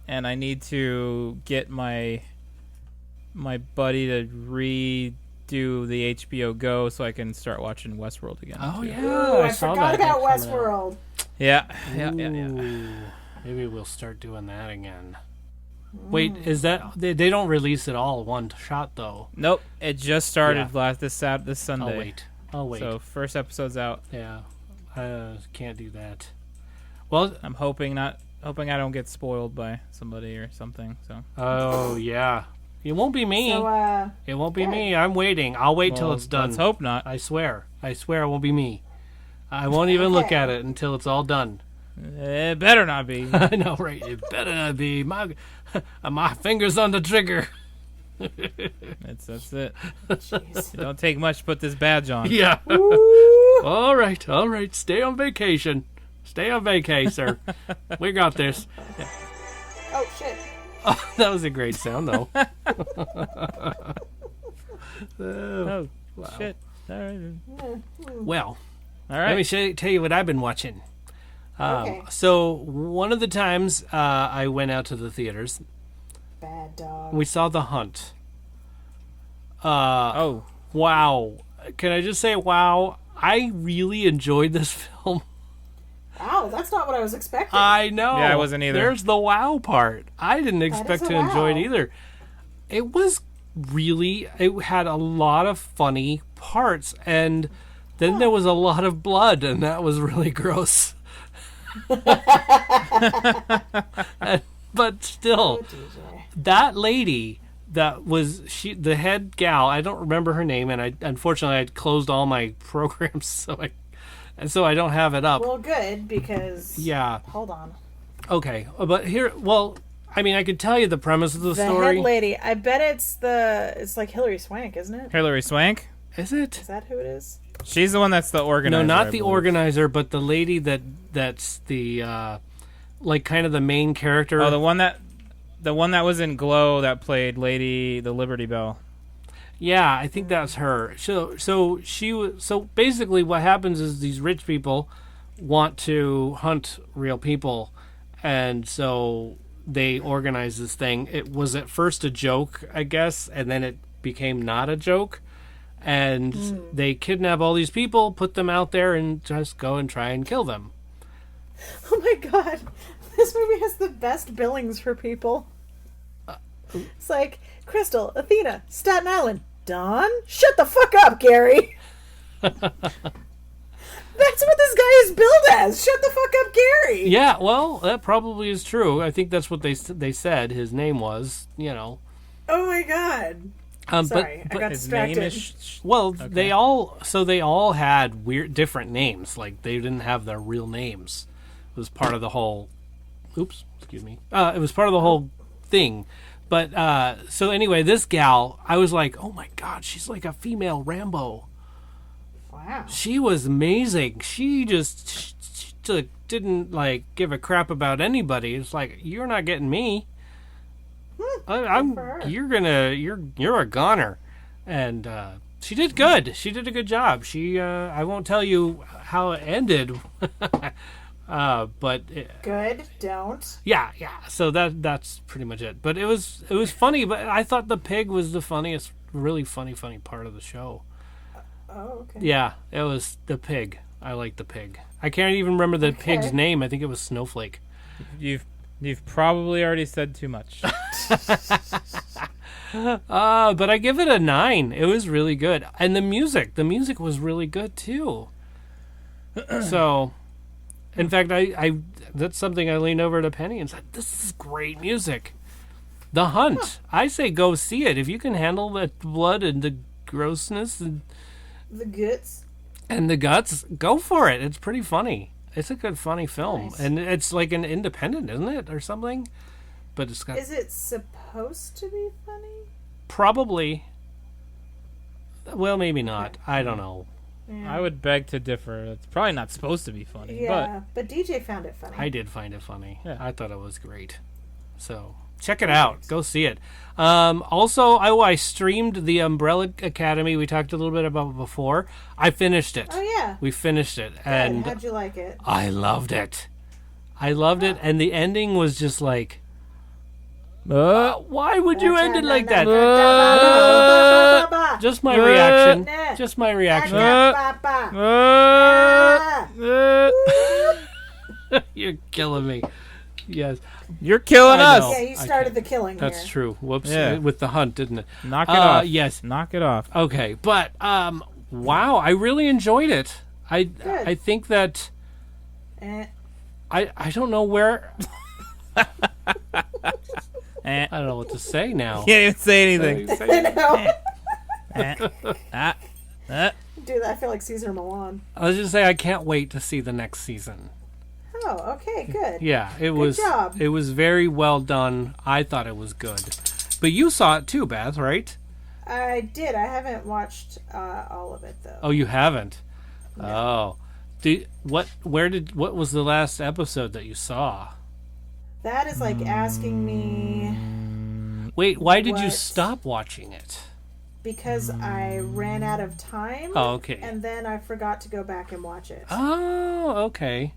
And I need to get my buddy to redo the HBO Go so I can start watching Westworld again. Oh, yeah. Ooh, I saw forgot that about coming out. Westworld. Yeah. Ooh, maybe we'll start doing that again. Wait, is that they don't release it all one shot though? Nope, it just started this Sunday. I'll wait. So first episode's out. Yeah, can't do that. Well, I'm hoping I don't get spoiled by somebody or something. So. Oh yeah, it won't be me. So, it won't be me. I'm waiting. I'll wait till it's done. Let's hope not. I swear it won't be me. I won't even look at it until it's all done. It better not be. I know, right? It better not be. My fingers on the trigger. That's it. Jeez. It don't take much to put this badge on. Yeah. All right. Stay on vacation. Stay on vacay, sir. We got this. Yeah. Oh, shit. Oh, that was a great sound, though. Oh, wow. shit. All right. Well, All right. let me tell you what I've been watching. Okay. So one of the times I went out to the theaters, Bad dog. we saw The Hunt. Oh. Wow. Can I just say, wow, I really enjoyed this film. Wow, that's not what I was expecting. I know. Yeah, I wasn't either. There's the wow part. I didn't expect is a to enjoy it wow. either. It was it had a lot of funny parts, and then there was a lot of blood, and that was really gross. But still, that lady that was the head gal, I don't remember her name, and unfortunately I closed all my programs, so I don't have it up. Well, good, because... Yeah. Hold on. Okay, but here, well, I mean, I could tell you the premise of the The story. head lady. I bet it's like Hilary Swank, isn't it? Hilary Swank? Is it? Is that who it is? She's the one that's the organizer. No, not I the believe. organizer, but the lady that's the like kind of the main character. Oh, the one that was in Glow that played Lady the Liberty Bell. Yeah, I think that's her. So she was. So basically, what happens is these rich people want to hunt real people, and so they organize this thing. It was at first a joke, I guess, and then it became not a joke. And they kidnap all these people, put them out there, and just go and try and kill them. Oh my god. This movie has the best billings for people. It's like, Crystal, Athena, Staten Island, Dawn? Shut the fuck up, Gary! That's what this guy is billed as! Shut the fuck up, Gary! Yeah, well, that probably is true. I think that's what they said his name was, Oh my god. Sorry, but I got His distracted. name is... well, Okay. they all had weird different names. Like they didn't have their real names. It was part of the whole. Oops, excuse me. It was part of the whole thing. But so anyway, this gal, I was like, oh my god, she's like a female Rambo. Wow. She was amazing. She just didn't like give a crap about anybody. It's like, you're not getting me. I'm for her. you're a goner, and she did good. She did a good job. I won't tell you how it ended, but Good, don't. yeah. So that's pretty much it. But it was funny. But I thought the pig was the funniest, really funny part of the show. Oh, okay. Yeah, it was the pig. I like the pig. I can't even remember the pig's name. I think it was Snowflake. You've probably already said too much. But I give it a 9. It was really good. And the music was really good too. So, in fact, I that's something I leaned over to Penny and said, this is great music. The Hunt. I say go see it. If you can handle the blood and the grossness The guts. and the guts, go for it. It's pretty funny. It's a good, funny film. Nice. And it's like an independent, isn't it? Or something? But it's got... Is it supposed to be funny? Probably. Well, maybe not. I don't know. Yeah. I would beg to differ. It's probably not supposed to be funny, Yeah, but DJ found it funny. I did find it funny. Yeah. I thought it was great. So, check it out. Go see it. Also, I streamed The Umbrella Academy. We talked a little bit about it before. I finished it. Oh, yeah. We finished it. Good. And How'd you like it? I loved it. I loved it. And the ending was just like... why would you end it like that? Just my reaction. Just my reaction. You're killing me. Yes. You're killing I us. know. Yeah, you started the killing That's here. true. Whoops. Yeah. With the hunt, didn't it? Knock it off. Yes. Knock it off. Okay. But, wow, I really enjoyed it. I think that... Eh. I don't know where... Eh. I don't know what to say now. Can't even say anything. I know. Ah. Dude, I feel like Caesar Milan. I was just say I can't wait to see the next season. Oh, okay, good. Yeah, it Good job. It was very well done. I thought it was good. But you saw it too, Beth, right? I did. I haven't watched all of it though. Oh, you haven't. No. Oh, what was the last episode that you saw? That is like asking me Wait, why did you What? stop watching it? because I ran out of time. Oh, okay. And then I forgot to go back and watch it. Oh, okay.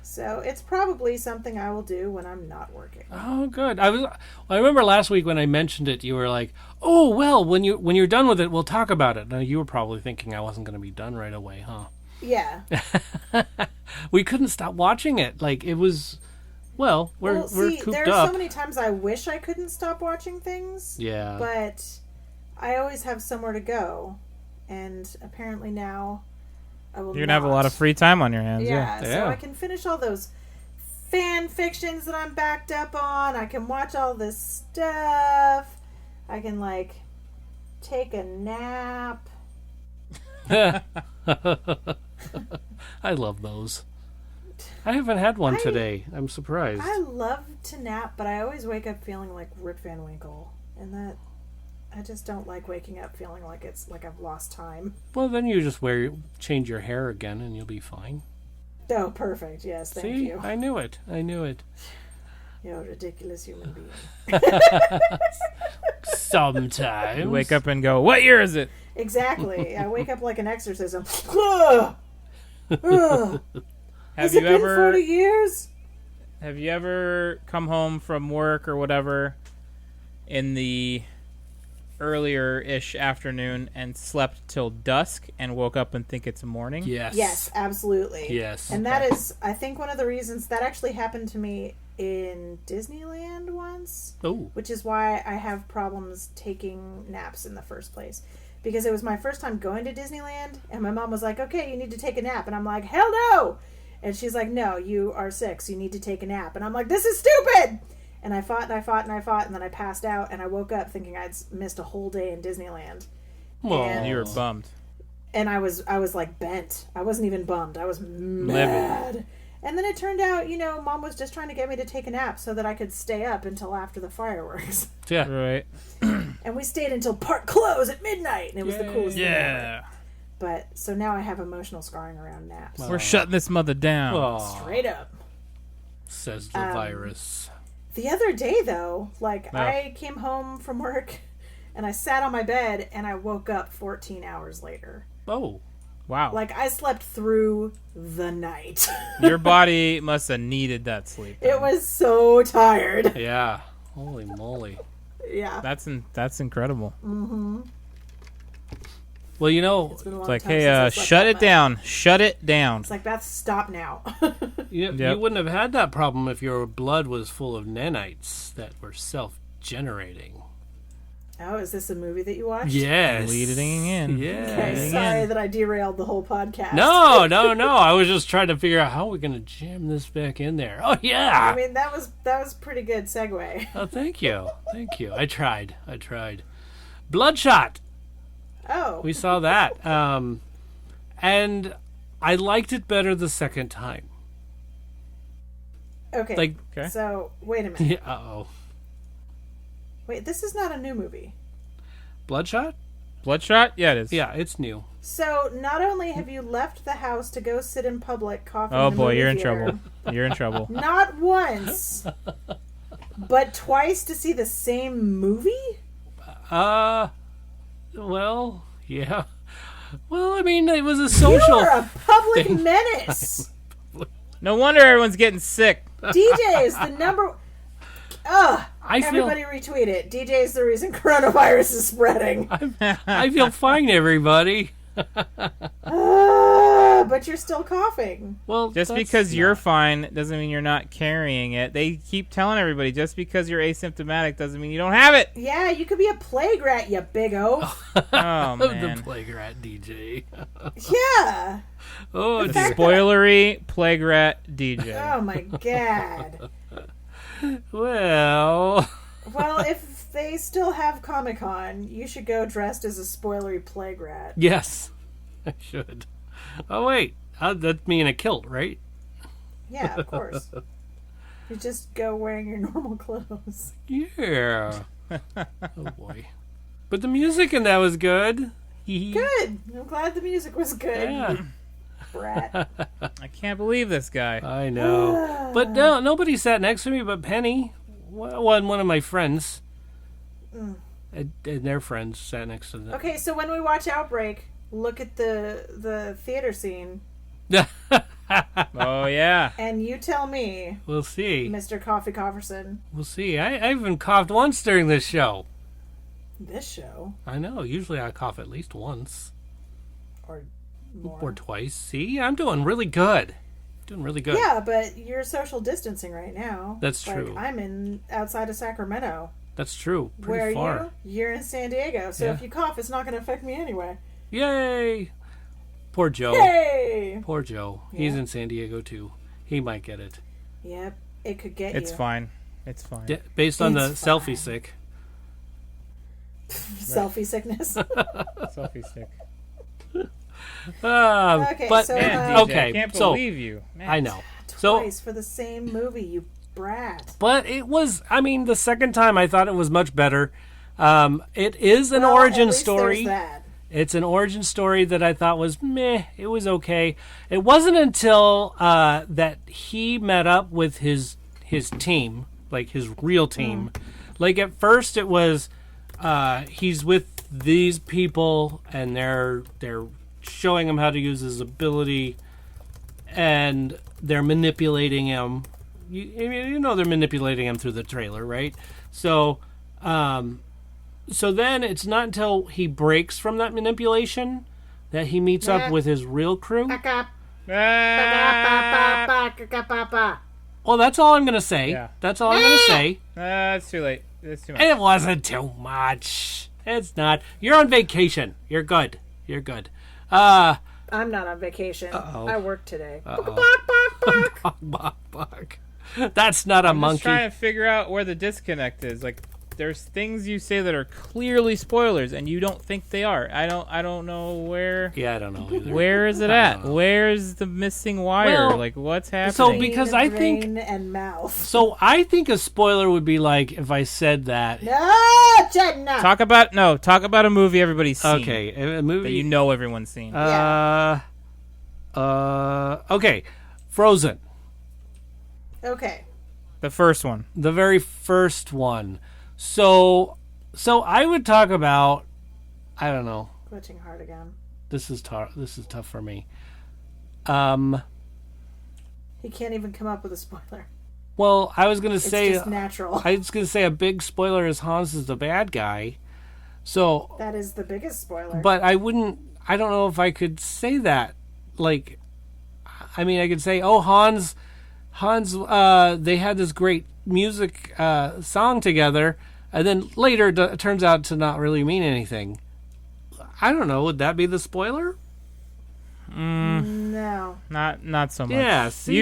So it's probably something I will do when I'm not working. Oh, good. I remember last week when I mentioned it, you were like, "Oh, well, when you're done with it, we'll talk about it." Now you were probably thinking I wasn't going to be done right away, huh? Yeah. We couldn't stop watching it. Like it was, we're cooped there are up. so many times I wish I couldn't stop watching things. Yeah. But I always have somewhere to go, and apparently now I will. You're gonna have a lot of free time on your hands. Yeah, so Yeah. I can finish all those fan fictions that I'm backed up on. I can watch all this stuff. I can like take a nap. I love those. I haven't had one today. I'm surprised. I love to nap, but I always wake up feeling like Rip Van Winkle, and that I just don't like waking up feeling like it's like I've lost time. Well, then you just change your hair again, and you'll be fine. Oh, perfect. Yes, thank See, you. I knew it. You're a ridiculous human being. Sometimes You wake up and go, "What year is it?" Exactly. I wake up like an exorcism. Ugh. Ugh. Has it been 40 years? Have you ever come home from work or whatever in the earlier-ish afternoon and slept till dusk and woke up and think it's morning? Yes. Yes, absolutely. Yes. And that is, I think, one of the reasons that actually happened to me in Disneyland once, Oh. which is why I have problems taking naps in the first place. Because it was my first time going to Disneyland, and my mom was like, "Okay, you need to take a nap." And I'm like, "Hell no!" And she's like, "No, you are 6. You need to take a nap." And I'm like, "This is stupid!" And I fought and I fought and I fought, and then I passed out, and I woke up thinking I'd missed a whole day in Disneyland. Well, And- You were bummed. And I was like bent. I wasn't even bummed. I was mad. And then it turned out, Mom was just trying to get me to take a nap so that I could stay up until after the fireworks. yeah. Right. And we stayed until park close at midnight, and it was the coolest thing ever. Yeah. But so now I have emotional scarring around naps. We're shutting this mother down. Oh, Straight up. says the virus. The other day, though, like No. I came home from work and I sat on my bed and I woke up 14 hours later. Oh. Wow. Like I slept through the night. Your body must have needed that sleep. It was so tired. Yeah. Holy moly. Yeah. That's incredible. Well, It's been a long It's like, time hey, since I slept shut that it much. down. Shut it down. It's like, Beth, stop now. you Yep. wouldn't have had that problem if your blood was full of nanites that were self-generating. Oh, is this a movie that you watched? Yes. Leading in. Yes. Okay, sorry that I derailed the whole podcast. No. I was just trying to figure out how we're going to jam this back in there. Oh, yeah. I mean, that was pretty good segue. Oh, thank you. I tried. Bloodshot. Oh. We saw that. And I liked it better the second time. Okay. Like, Okay. So wait a minute. yeah, uh-oh. Wait, this is not a new movie. Bloodshot? Bloodshot? Yeah, it is. Yeah, it's new. So not only have you left the house to go sit in public coughing Oh in the boy, movie you're in theater, trouble. You're in trouble. not once, but twice to see the same movie? Well, yeah. Well, I mean, it was a social... You're a public thing. menace. No wonder everyone's getting sick. DJ is the number... Ugh. Everybody retweet it. DJ is the reason coronavirus is spreading. I feel fine, everybody. But you're still coughing. Well, Just because you're fine doesn't mean you're not carrying it. They keep telling everybody just because you're asymptomatic doesn't mean you don't have it. Yeah, you could be a plague rat, you big oaf. Oh, man. The plague rat DJ. Yeah. Oh, The dear. fact Spoilery plague rat DJ. Oh my god. Well... Well, if they still have Comic-Con, you should go dressed as a spoilery plague rat. Yes, I should. Oh, wait. That'd mean a kilt, right? Yeah, of course. You just go wearing your normal clothes. Yeah. Oh, boy. But the music in that was good. Good. I'm glad the music was good. Yeah. Brat. I can't believe this guy. I know. But no, nobody sat next to me but Penny. One of my friends. And their friends sat next to them. Okay, so when we watch Outbreak, look at the theater scene, Oh, yeah. and you tell me, We'll see. Mr. Coffee Cofferson, We'll see. I even coughed once during this show. this show, I know. Usually I cough at least once. or more. Or twice. See? I'm doing really good. Doing really good. Yeah, but you're social distancing right now. That's Like, true. I'm outside of Sacramento. That's true. Where Pretty are far. you? You're in San Diego. So Yeah. if you cough, it's not going to affect me anyway. Yay! Poor Joe. Hey! Poor Joe. He's Yeah. in San Diego too. He might get it. Yep, it could get It's you. fine. It's fine. Based on the It's selfie fine. sick. Selfie sickness. Selfie stick. Okay, but so, Man, uh, DJ, okay, I can't so- believe you. Man. I know. So, Twice for the same movie, you brat. but it was. I mean, the second time I thought it was much better. It is an Well, at origin least story. there's that. It's an origin story that I thought was meh. It was okay. It wasn't until that he met up with his team, like his real team. Like at first, it was he's with these people and they're showing him how to use his ability, and they're manipulating him. You know they're manipulating him through the trailer, right? So. So then it's not until he breaks from that manipulation that he meets up with his real crew. Well, that's all I'm going to say. Yeah. That's all I'm going to say. It's too late. It's too much. It wasn't too much. It's not. You're on vacation. You're good. You're good. I'm not on vacation. Uh-oh. I work today. Buck. That's not a I'm just monkey. trying to figure out where the disconnect is. Like, there's things you say that are clearly spoilers, and you don't think they are. I don't know where. Yeah, I don't know either. Where is it at? Where's the missing wire? Well, like, what's happening? so because I think- brain and mouth. So I think a spoiler would be like if I said that. No, Jenna. talk about a movie everybody's seen. Okay, a movie. That you know everyone's seen. Okay, Frozen. Okay. The first one. The very first one. So I would talk about, I don't know. Glitching hard again. This is tough for me. He can't even come up with a spoiler. Well, I was gonna It's say, just natural. I was gonna say a big spoiler is Hans is the bad guy. So, That is the biggest spoiler. but I don't know if I could say that. Like, I mean, I could say, oh, Hans, they had this great music song together, and then later it turns out to not really mean anything. I don't know. Would that be the spoiler? No. Not so much. Yeah, see?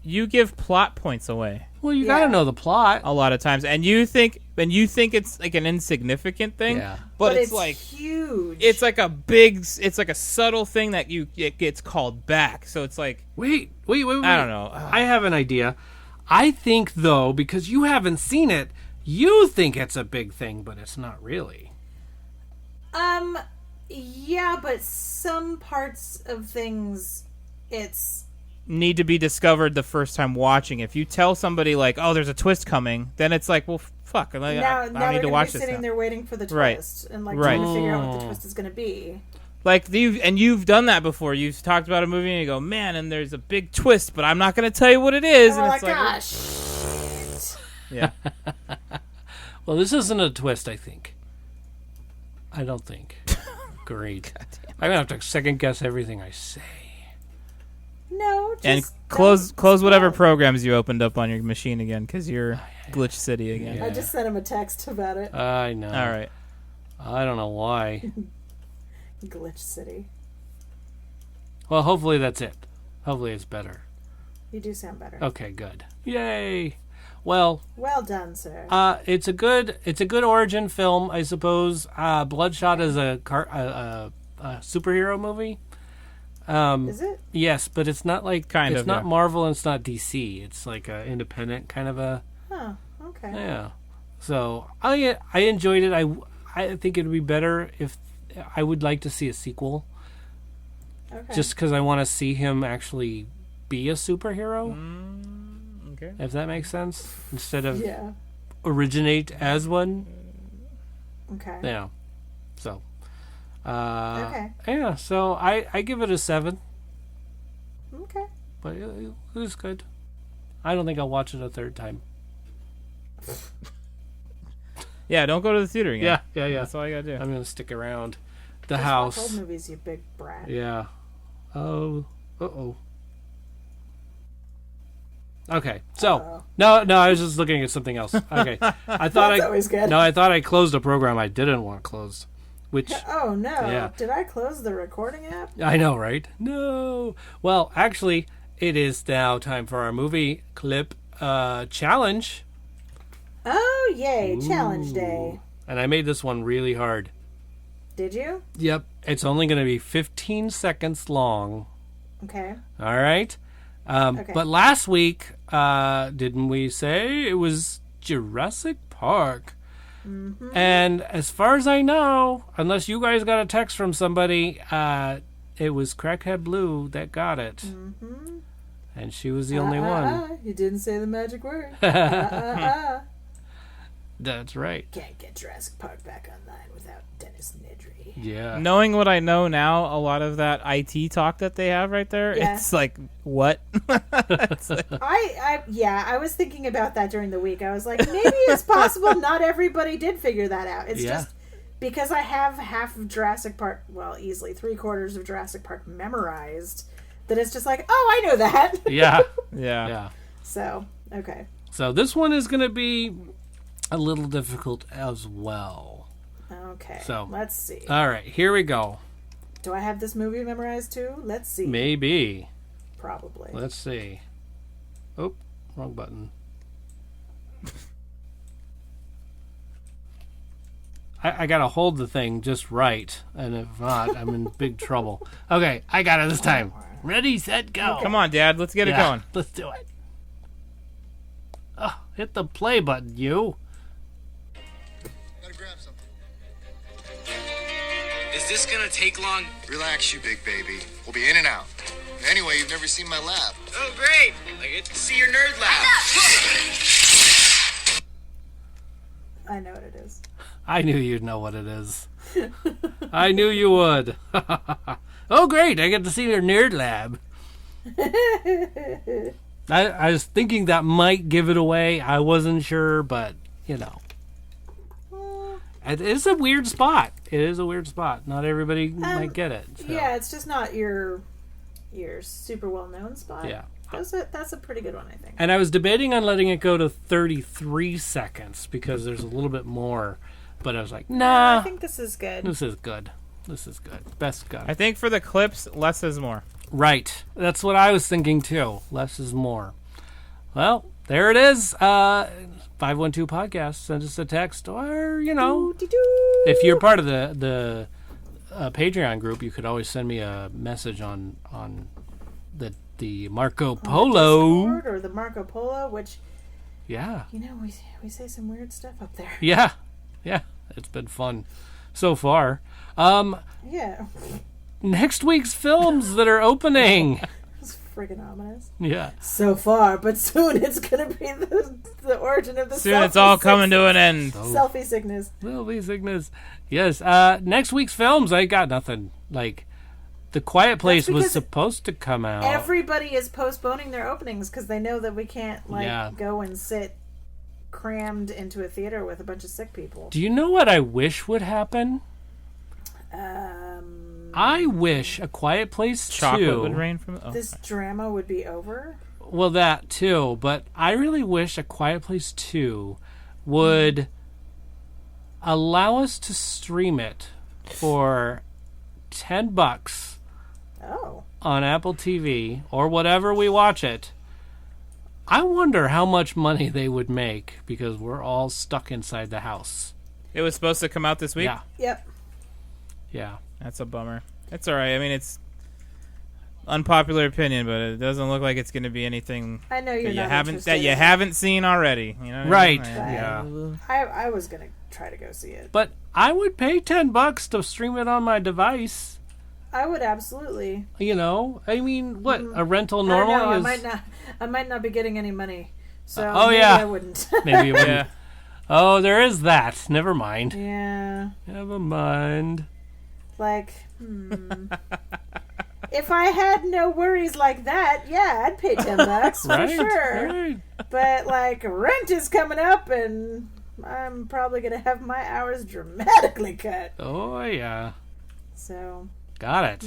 You give plot points away Well, you Yeah. got to know the plot. a lot of times, and you think it's like an insignificant thing, Yeah. but it's it's like huge. it's like a subtle thing that it gets called back. So it's like Wait. I don't know. I have an idea. I think, though, because you haven't seen it, you think it's a big thing, but it's not really. Yeah, but some parts of things, it's... need to be discovered the first time watching. If you tell somebody like, "Oh, there's a twist coming," then it's like, "Well, fuck, I need to watch this." Sitting now. there waiting for the Right. twist and like Right. trying to figure out what the twist is going to be. Like you've done that before. You've talked about a movie and you go, "Man, and there's a big twist, but I'm not going to tell you what it is." Oh And my it's like, gosh! yeah. Well, this isn't a twist, I think. I don't think. Great. I'm going to have to second guess everything I say. No, just And don't close whatever spoil. programs you opened up on your machine again, because you're Glitch City again. Yeah. I just sent him a text about it. I know. All right. I don't know why. Glitch City. Well, hopefully that's it. Hopefully it's better. You do sound better. Okay, good. Yay. Well, Well done, sir. it's a good origin film, I suppose. Bloodshot is a superhero movie. Is it? Yes, but it's not like Kind it's of, not yeah. Marvel and it's not DC. It's like a independent kind of a Huh. Okay. yeah. So I enjoyed it. I think it would be better if I would like to see a sequel, Okay. just because I want to see him actually be a superhero. Okay. If that makes sense, instead of Yeah. originate as one. Okay. Yeah. So. Okay. Yeah. So I give it a 7, Okay. but it was good. I don't think I'll watch it a third time. Yeah, don't go to the theater again. Yeah. That's all you gotta do. I'm gonna stick around the Just house. watch old movies, you big brat. Yeah. Oh. Uh-oh. Okay. So Uh-oh. no, I was just looking at something else. Okay. I thought That's always good. No, I thought I closed a program I didn't want closed. Which Oh no! Yeah. Did I close the recording app? I know, right? No. Well, actually, it is now time for our movie clip challenge. Oh yay! Challenge day. And I made this one really hard. Did you? Yep. It's only going to be 15 seconds long. Okay. All right. Okay. But last week, didn't we say it was Jurassic Park? Mm-hmm. And as far as I know, unless you guys got a text from somebody, it was Crackhead Blue that got it. Mm-hmm. And she was the only one. You didn't say the magic word. That's right. Can't get Jurassic Park back online without Dennis Nedry. Yeah. Knowing what I know now, a lot of that IT talk that they have right there, Yeah. it's like, what? It's like, I was thinking about that during the week. I was like, maybe it's possible not everybody did figure that out. It's Yeah. just because I have half of Jurassic Park, well, easily 3/4 of Jurassic Park memorized, that it's just like, oh, I know that. Yeah. yeah. Yeah. So, okay. So this one is going to be a little difficult as well. Okay. So- let's see. All right, here we go. Do I have this movie memorized too? Let's see. Maybe. Probably. Let's see. Oh, wrong button. I gotta hold the thing just right, and if not, I'm in big trouble. Okay, I got it this time. Ready, set, go. Come on, Dad. Let's get it going. Let's do it. Oh, hit the play button, you. Gotta grab something. Is this gonna take long? Relax, you big baby. We'll be in and out. Anyway, you've never seen my lab. Oh, great! I get to see your nerd lab. I know what it is. I knew you'd know what it is. I knew you would. Oh, great. I get to see your nerd lab. I was thinking that might give it away. I wasn't sure, but, you know. It is a weird spot. It is a weird spot. Not everybody might get it. So. Yeah, it's just not your super well-known spot. Yeah. That's a pretty good one, I think. And I was debating on letting it go to 33 seconds because there's a little bit more. But I was like, nah. I think this is good. This is good. This is good. Best gun. I think for the clips, less is more. Right. That's what I was thinking too. Less is more. Well, there it is. 512 podcast. Send us a text, or Doo-dee-doo. if you're part of the Patreon group, you could always send me a message on the the Marco Polo. Discord or the Marco Polo, which, Yeah. we say some weird stuff up there. Yeah. It's been fun so far. Yeah. Next week's films that are opening. It's friggin' ominous. Yeah. So far, but soon it's gonna be the origin of the Soon it's all coming to an end. Selfie sickness. Selfie sickness. Yes. Next week's films, I got nothing. Like, The Quiet Place was supposed to come out. Everybody is postponing their openings because they know that we can't go and sit crammed into a theater with a bunch of sick people. Do you know what I wish would happen? I wish A Quiet Place 2... Chocolate would rain from... This drama would be over? Well, that too, but I really wish A Quiet Place 2 would allow us to stream it for $10 on Apple TV or whatever we watch it. I wonder how much money they would make because we're all stuck inside the house. It was supposed to come out this week? Yeah. Yep. Yeah. That's a bummer. It's all right. I mean, it's unpopular opinion, but it doesn't look like it's going to be anything I know you're not that you haven't seen already. You know what right. I mean? Yeah. I was going to try to go see it. But I would pay $10 to stream it on my device. I would absolutely. You know, I mean, what a rental normally is. I might not be getting any money. So yeah. I wouldn't. Maybe you wouldn't. Oh, there is that. Never mind. Yeah. Never mind. Like, if I had no worries like that, yeah, I'd pay $10 for sure. Right. But like, rent is coming up, and I'm probably gonna have my hours dramatically cut. Oh yeah. So. Got it.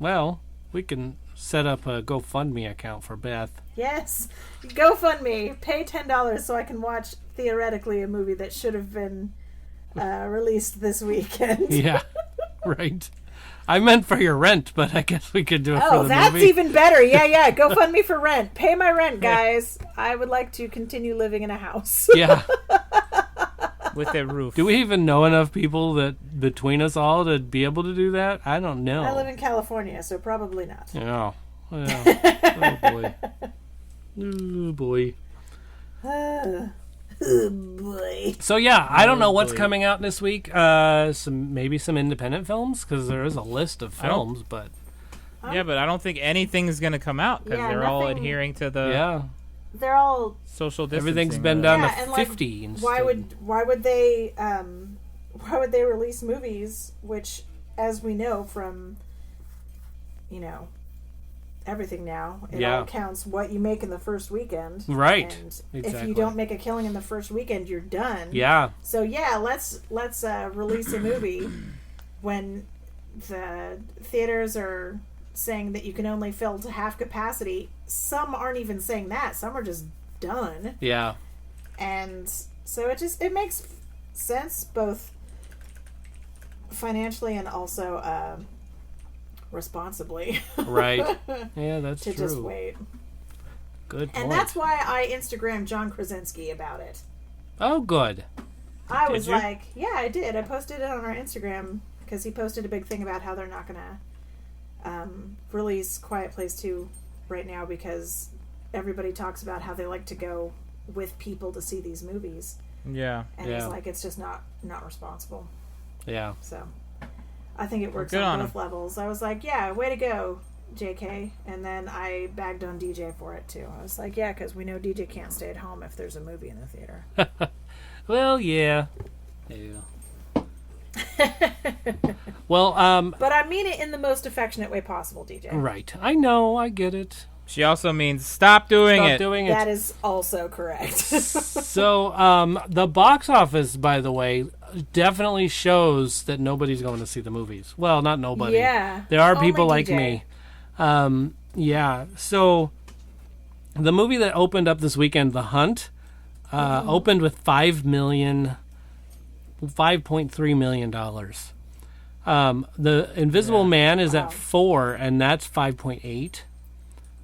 Well, we can set up a GoFundMe account for Beth. Yes, GoFundMe. Pay $10 so I can watch theoretically a movie that should have been released this weekend. Yeah. Right. I meant for your rent, but I guess we could do it for the movie. Oh, that's even better. Yeah. GoFundMe for rent. Pay my rent, guys. I would like to continue living in a house. Yeah. With a roof. Do we even know enough people that between us all to be able to do that? I don't know. I live in California, so probably not. Yeah. Well, oh boy. Oh boy. Oh boy. So yeah, I don't know what's coming out this week. Maybe some independent films because there is a list of films, but yeah, but I don't think anything's going to come out because they're all adhering to the they're all social distancing. Everything's been down to and 50 instead. Why would they release movies which, as we know from everything now, it all counts what you make in the first weekend, right? And exactly. if you don't make a killing in the first weekend, you're done. Yeah. So let's release a movie when the theaters are saying that you can only fill to half capacity. Some aren't even saying that. Some are just done. Yeah. And so it makes sense both financially and also responsibly. Right. Yeah, that's to true. just wait. Good point. And that's why I Instagrammed John Krasinski about it. Oh, good. I was like, yeah, I did. I posted it on our Instagram because he posted a big thing about how they're not going to release Quiet Place 2 right now because everybody talks about how they like to go with people to see these movies. Yeah. And he's like, it's just not responsible. Yeah. So I think it works on both levels. I was like, yeah, way to go, JK. And then I bagged on DJ for it too. I was like, yeah, because we know DJ can't stay at home if there's a movie in the theater. Well, yeah. Well, but I mean it in the most affectionate way possible, DJ. Right. I know. I get it. She also means stop doing it. That is also correct. So, the box office, by the way, definitely shows that nobody's going to see the movies. Well, not nobody. Yeah. There are people DJ. like me. Yeah. So, the movie that opened up this weekend, The Hunt, opened with $5.3 million. The Invisible Man is at 4, and that's 5.8.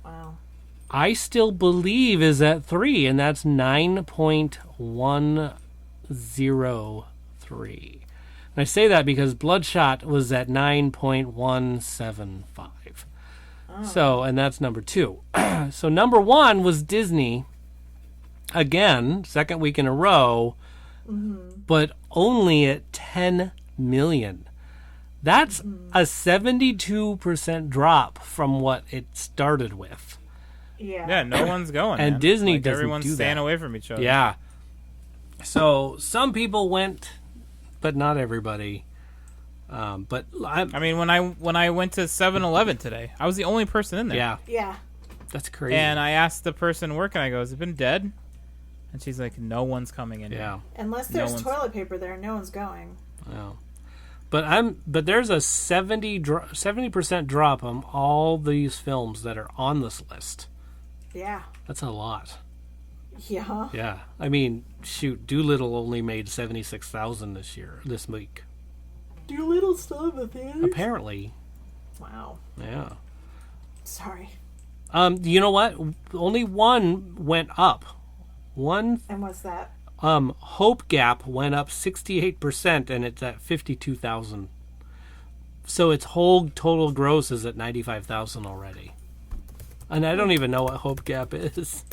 Wow. I Still Believe is at 3, and that's 9.103. And I say that because Bloodshot was at 9.175. So, and that's number 2. So number 1 was Disney. Again, second week in a row, but only at 10 million. That's a 72% drop from what it started with. Yeah, no one's going. And man. Disney like, doesn't everyone's do that. staying away from each other. Yeah. So some people went, but not everybody. But I mean, when I went to 7-Eleven today, I was the only person in there. yeah, Yeah. that's crazy. And I asked the person working, I go, has it been dead? And she's like, no one's coming in yeah. Unless No there's one's- toilet paper there, no one's going. Yeah. But there's a 70% drop on all these films that are on this list. Yeah. That's a lot. Yeah. Yeah. I mean, shoot, Doolittle only made 76,000 this week. Doolittle still in the theater? Apparently. Wow. Yeah. Sorry. You know what? Only one went up. One And what's that? Hope Gap went up 68% and it's at 52,000. So its whole total gross is at 95,000 already. And I don't even know what Hope Gap is.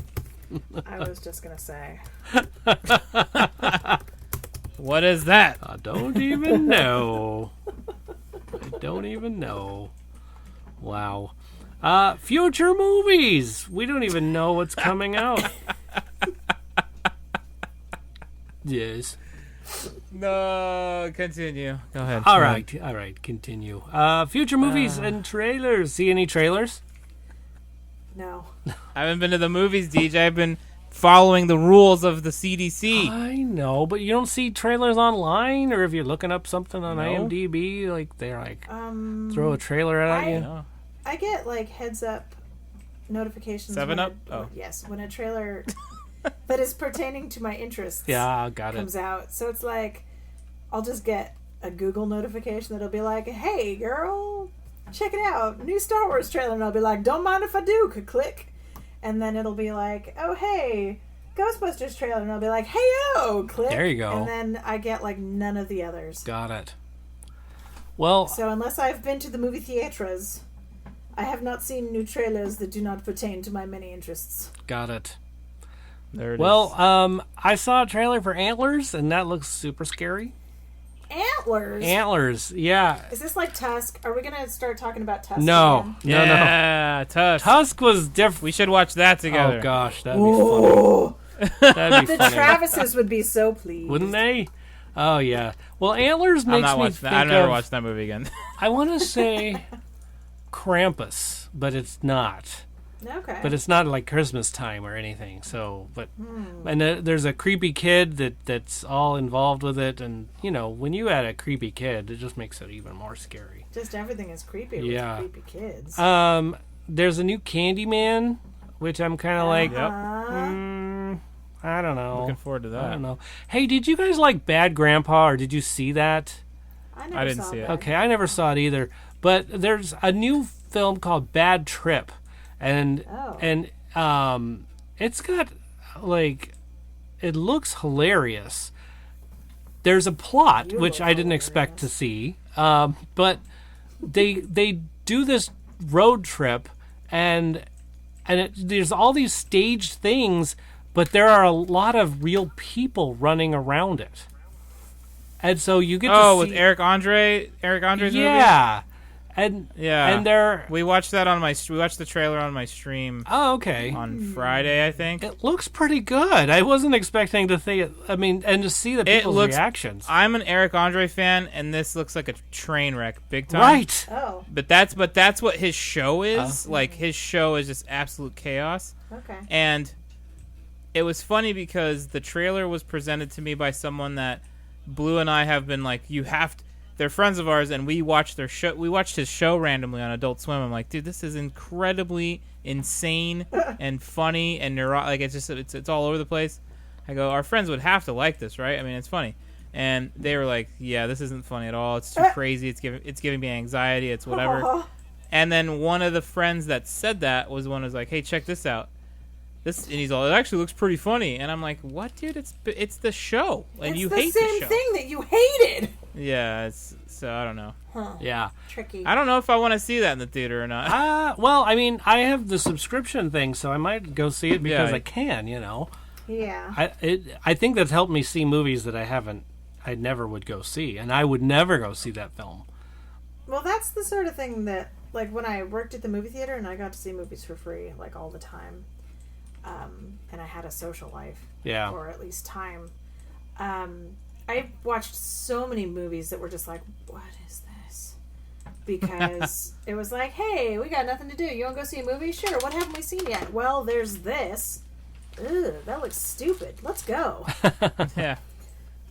I was just going to say. What is that? I don't even know. I don't even know. Wow. Future movies. We don't even know what's coming out. Yes. No, continue. Go ahead. All right, continue. Future movies and trailers. See any trailers? No. I haven't been to the movies, DJ. I've been following the rules of the CDC. I know, but you don't see trailers online, or if you're looking up something on No. IMDb, like they're like throw a trailer at you. No. I get like heads up notifications. 7-Up? when Oh. Yes, when a trailer that is pertaining to my interests Yeah, got comes it. out. So it's like I'll just get a Google notification that'll be like, "Hey, girl, check it out, new Star Wars trailer," and I'll be like, "Don't mind if I do." Click, and then it'll be like, "Oh, hey, Ghostbusters trailer," and I'll be like, "Hey, oh," click. There you go. And then I get like none of the others. Got it. Well, So unless I've been to the movie theaters, I have not seen new trailers that do not pertain to my many interests. got it. There it is. Well, I saw a trailer for Antlers, and that looks super scary. Antlers? Antlers, yeah. Is this like Tusk? Are we going to start talking about Tusk No, again? no. yeah, Tusk. Tusk was different. We should watch that together. Oh gosh, that'd be funny. That'd be The funny, Travises would be so pleased. wouldn't they? Oh yeah. Well, Antlers I'm makes not me watching think that. I've never of. watched that movie again. I want to say Krampus, but it's not. Okay. But it's not like Christmas time or anything. So, but and there's a creepy kid that's all involved with it, and you know, when you add a creepy kid, it just makes it even more scary. Just everything is creepy Yeah. with creepy kids. There's a new Candyman, which I'm kind of like, Yep. I don't know. Looking forward to that. I don't know. Hey, did you guys like Bad Grandpa, or did you see that? I never I didn't saw see it. that. Okay, I never saw it either. But there's a new film called Bad Trip, and it's got like, it looks hilarious. There's a plot You which look I didn't expect to see, but they do this road trip, and there's all these staged things, but there are a lot of real people running around it. And so you get to see... with Eric Andre's movie? Yeah. And they're... We watched that we watched the trailer on my stream Oh, okay. on Friday, I think. It looks pretty good. I wasn't expecting to think it... I mean, and to see the people's reactions. I'm an Eric Andre fan, and this looks like a train wreck, big time. Right. Oh, But that's what his show is. Like, his show is just absolute chaos. okay. And it was funny because the trailer was presented to me by someone that Blue and I have been like, they're friends of ours, and we watched their show. We watched his show randomly on Adult Swim. I'm like, dude, this is incredibly insane and funny and like it's all over the place. I go, our friends would have to like this, right? I mean, it's funny. And they were like, yeah, this isn't funny at all. It's too crazy. It's giving me anxiety. It's whatever. And then one of the friends that said that was one who was like, hey, check this out. And he's all, it actually looks pretty funny. And I'm like, what, dude? It's the show, and It's you the hate same the show. thing that you hated. Yeah, so I don't know. Yeah. Tricky. I don't know if I want to see that in the theater or not. Well, I mean, I have the subscription thing, so I might go see it because Yeah. I can, you know. Yeah. I think that's helped me see movies that I never would go see, and I would never go see that film. Well, that's the sort of thing that, like, when I worked at the movie theater and I got to see movies for free, like, all the time, and I had a social life, Yeah. or at least time, I watched so many movies that were just like, what is this? Because it was like, hey, we got nothing to do. You want to go see a movie? Sure. What haven't we seen yet? Well, there's this. Ugh, that looks stupid. Let's go. Yeah.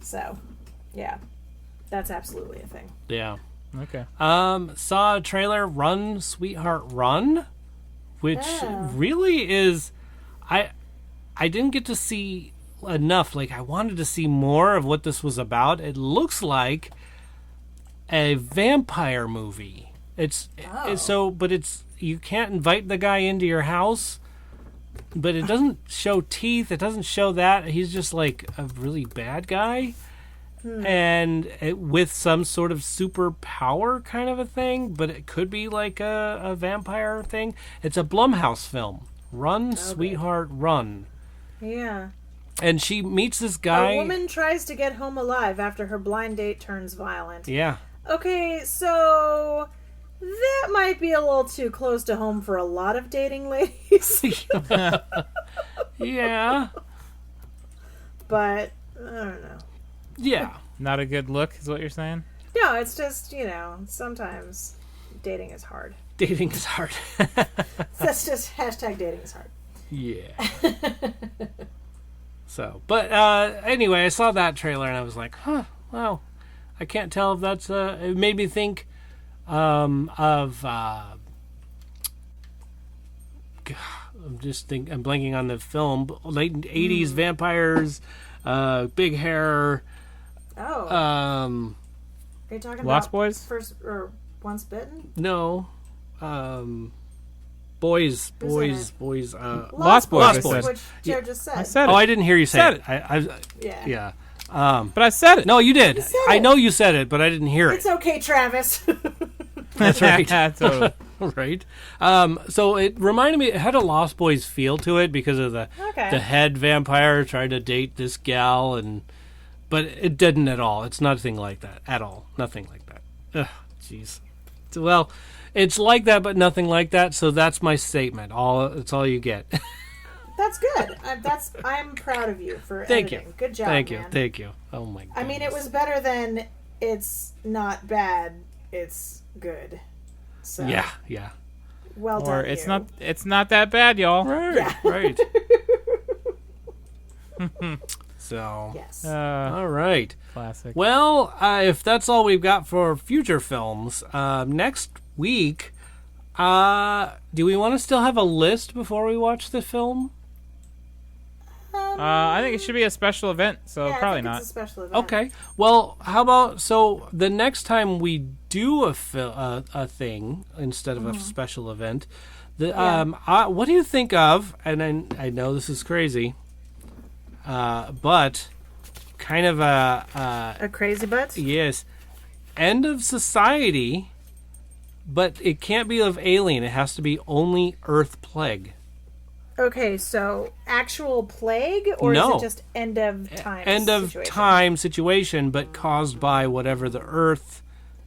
So, yeah, that's absolutely a thing. Yeah. Okay. Saw a trailer, Run, Sweetheart, Run, which really is, I didn't get to see enough. Like, I wanted to see more of what this was about. It looks like a vampire movie. It's you can't invite the guy into your house, but it doesn't show teeth. It doesn't show that. He's just like a really bad guy. And with some sort of super power kind of a thing, but it could be like a vampire thing. It's a Blumhouse film. Run, Sweetheart, Run. Yeah. And she meets this guy. A woman tries to get home alive after her blind date turns violent. Yeah. Okay, so that might be a little too close to home for a lot of dating ladies. Yeah. But, I don't know. Yeah. Not a good look, is what you're saying? No, it's just, sometimes dating is hard. Dating is hard. That's just hashtag dating is hard. Yeah. So, but anyway, I saw that trailer and I was like, well, I can't tell if that's, it made me think of, I'm blanking on the film, late 80s vampires, big hair. Oh. Are you talking Lost about Boys? First, or Once Bitten? No. Boys. Lost Boys. Boys, Boys. which Joe just said. I said Oh, it. I didn't hear you say Said it. Yeah. Yeah. But I said it. No, you did. said I it. know you said it, but I didn't hear it. It's okay, Travis. That's right. Totally. Right. So it reminded me, it had a Lost Boys feel to it because of the head vampire trying to date this gal, but it didn't at all. It's nothing like that at all. Nothing like that. Ugh, jeez. Well, it's like that, but nothing like that. So that's my statement. It's all you get. That's good. I'm proud of you for Thank editing. you. Good job, Thank you. man. Thank you. Oh my god. I mean, it was better than it's not bad, it's good. So Yeah. well done. Or it's not that bad, y'all. Right. Yeah. Right. So. Yes. All right. Classic. Well, if that's all we've got for future films, next week, do we want to still have a list before we watch the film? I think it should be a special event, so yeah, probably I think not. It's a special event. Okay. Well, how about the next time we do a thing instead of a special event, what do you think of? And I know this is crazy, but kind of A crazy butt? yes, end of society, but it can't be of alien. It has to be only Earth plague. Okay, so actual plague, or No. is it just end of time? End of situation? time situation, but caused by whatever the Earth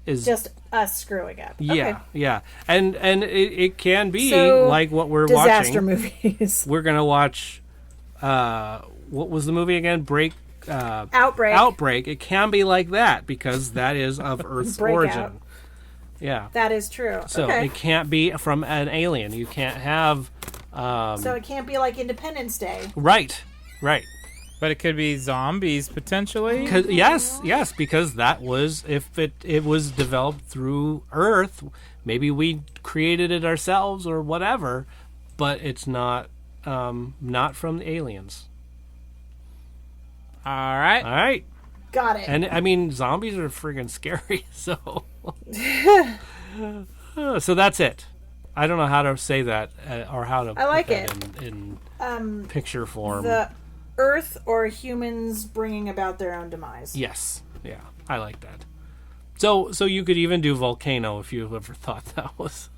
is. Just us screwing up. Yeah, Okay. yeah, and it can be So, like what we're disaster watching. movies. We're gonna watch. What was the movie again? Outbreak. Outbreak. It can be like that because that is of Earth's Breakout. origin. Yeah. That is true. So okay. it can't be from an alien. You can't have. So it can't be like Independence Day. Right. But it could be zombies, potentially. Yes, because that was, if it was developed through Earth, maybe we created it ourselves or whatever, but it's not from the aliens. All right. All right. Got it. And I mean, zombies are friggin' scary, so so that's it. I don't know how to say that or how to I like put it. that in picture form. The Earth or humans bringing about their own demise. Yes. Yeah. I like that. So you could even do volcano if you ever thought that was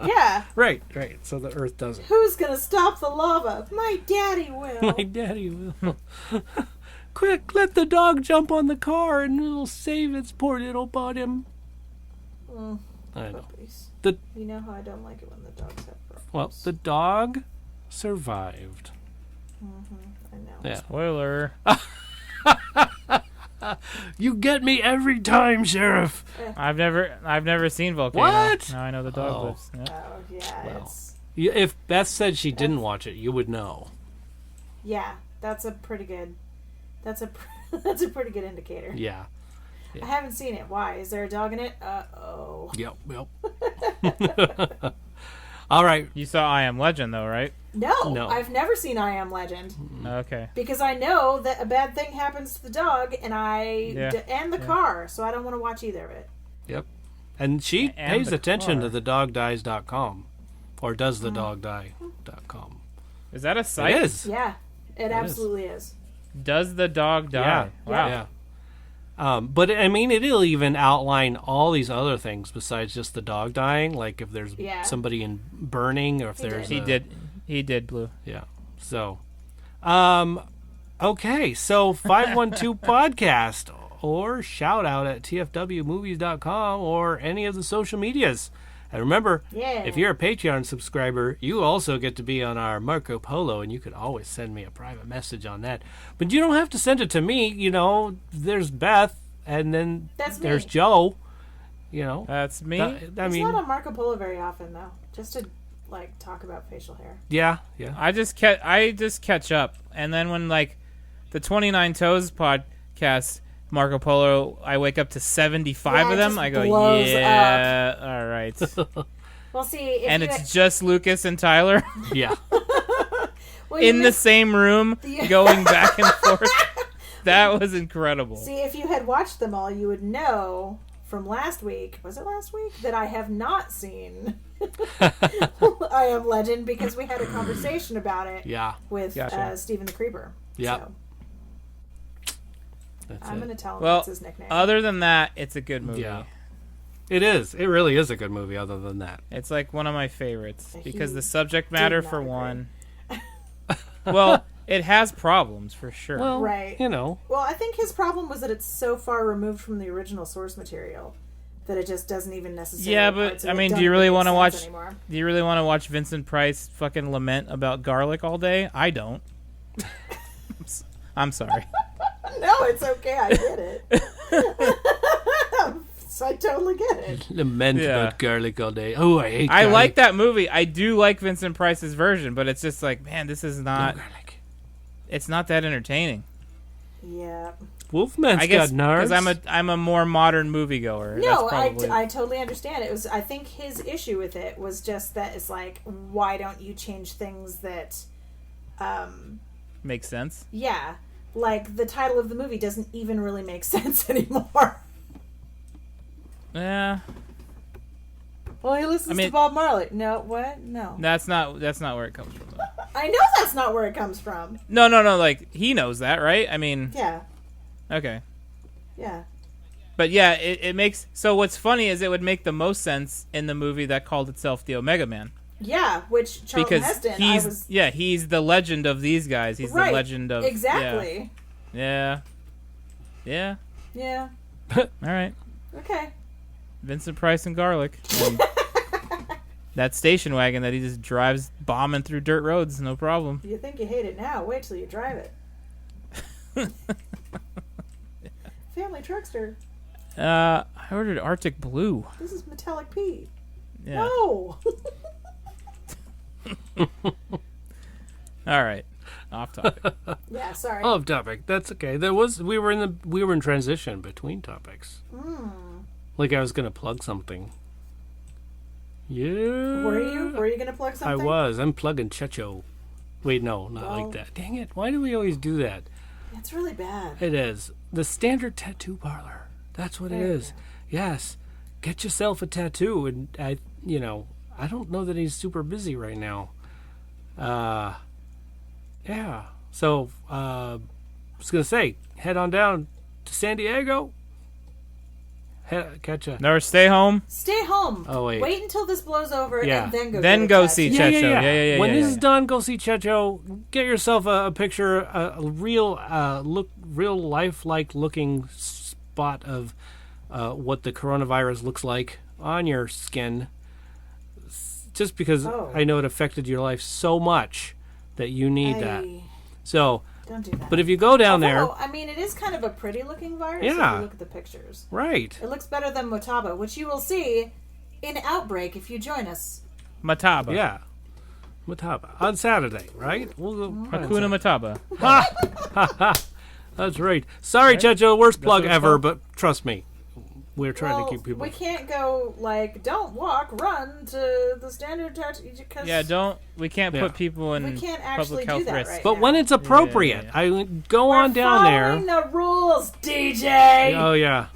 Yeah. right. So the Earth doesn't. Who's gonna stop the lava? My daddy will. My daddy will. Quick, let the dog jump on the car and it'll save its poor little bottom. I know. Puppies. The You know how I don't like it when the dogs have problems. well, the dog survived. I know. Yeah. Spoiler. You get me every time, Sheriff. I've never seen Volcano. What? Now I know the dog Oh. lives. Yep. Oh yeah, Well. it's If Beth said she didn't watch it, you would know. yeah. That's a pretty good. That's a that's a pretty good indicator. Yeah. I haven't seen it. Why? Is there a dog in it? Oh. Yep. All right. You saw I Am Legend though, right? No. I've never seen I Am Legend Okay. because I know that a bad thing happens to the dog and Yeah. and the car, so I don't want to watch either of it. Yep. And she And pays the attention car. to thedogdies.com or does thedogdie.com. Is that a site? It is. Yeah, it absolutely is. Does the dog die? Yeah. Wow. Yeah. But I mean, it'll even outline all these other things besides just the dog dying. Like if there's Yeah. somebody in burning, or if there's He did Blue. Yeah. So, okay. So 512 podcast or shout out at tfwmovies.com or any of the social medias. And remember, Yeah. if you're a Patreon subscriber, you also get to be on our Marco Polo, and you could always send me a private message on that. But you don't have to send it to me. You know, there's Beth, and then That's me. there's Joe. You know, That's me. I It's mean, not on Marco Polo very often though. Just to like talk about facial hair. yeah. I just catch up, and then when like the 29 Toes podcast Marco Polo, I wake up to 75 Yeah, of it them. just I go, blows yeah, all right. Well, see, if And you it's just Lucas and Tyler Yeah. well, you in the missed- same room, going back and forth. That was incredible. See, if you had watched them all, you would know from last week. Was it last week that I have not seen I Am Legend because we had a conversation about it Yeah. with Gotcha. Stephen the Creeper. Yeah. So That's I'm it. going to tell him Well, that's his nickname. other than that, it's a good movie. Yeah. It is. It really is a good movie. Other than that, It's like one of my favorites because He the subject did matter not for agree. one. Well, it has problems for sure. well, Right. you know, Well, I think his problem was that it's so far removed from the original source material that it just doesn't even necessarily. Yeah, but, parts of I it mean, don't do you really make wanna sense watch- anymore. Do you really want to watch Vincent Price fucking lament about garlic all day? I don't. I'm sorry. No, it's okay. I get it. So I totally get it. lament Yeah. about garlic all day. Oh, I hate. I garlic. like that movie. I do like Vincent Price's version, but it's just like, man, this is No not. garlic. It's not that entertaining. Yeah. Wolfman's I guess got nards. because I'm a more modern moviegoer. No, That's probably, I totally understand. It was. I think his issue with it was just that it's like, why don't you change things that, makes sense. yeah, like the title of the movie doesn't even really make sense anymore. Yeah, Well, he listens I mean- to Bob Marley. No, what? No. that's not where it comes from. Though. I know that's not where it comes from. No. Like he knows that, right? I mean, Yeah. okay. Yeah. But yeah, it makes. So what's funny is it would make the most sense in the movie that called itself The Omega Man. Yeah, which Charlton Because Heston, he's the legend of these guys. He's right, the legend of exactly. Yeah. Yeah. All right. Okay. Vincent Price and garlic. And that station wagon that he just drives bombing through dirt roads, no problem. You think you hate it now? Wait till you drive it. Family truckster. I ordered Arctic Blue. This is metallic P. Yeah. No. All right. Off topic. Yeah. Sorry. Off topic. That's okay. We were in transition between topics. Like I was gonna plug something. Yeah. Were you gonna plug I something? was. I'm plugging Checho. Wait, no, not Well- like that. Dang it! Why do we always do that? It's really bad. It is the standard tattoo parlor. That's what it There you is. Yes, get yourself a tattoo, and I don't know that he's super busy right now. Yeah. So, I was gonna say, head on down to San Diego. catch a... No, stay home. Stay home. Oh, wait. Wait until this blows over Yeah. and then go. Then get a go tattoo. see Checho. Yeah. When this is done, go see Checho. Get yourself a picture, a real lifelike looking spot of what the coronavirus looks like on your skin. Just because I know it affected your life so much that you need that. So, don't do that. but if you go down there, I mean, it is kind of a pretty looking virus. Yeah. If you look at the pictures, right? it looks better than Motaba, which you will see in Outbreak if you join us. Mataba. Yeah, Mataba on Saturday, right? We'll go Hakuna Mataba. That's right. Sorry, Checho, worst plug ever, but trust me, we're trying to keep people. We can't go don't walk, run to the standard tattoo. Yeah, we can't put people in We can't actually public health do that risk. right But now. when it's appropriate, Yeah. I go on down Following there. the rules, DJ. Oh yeah,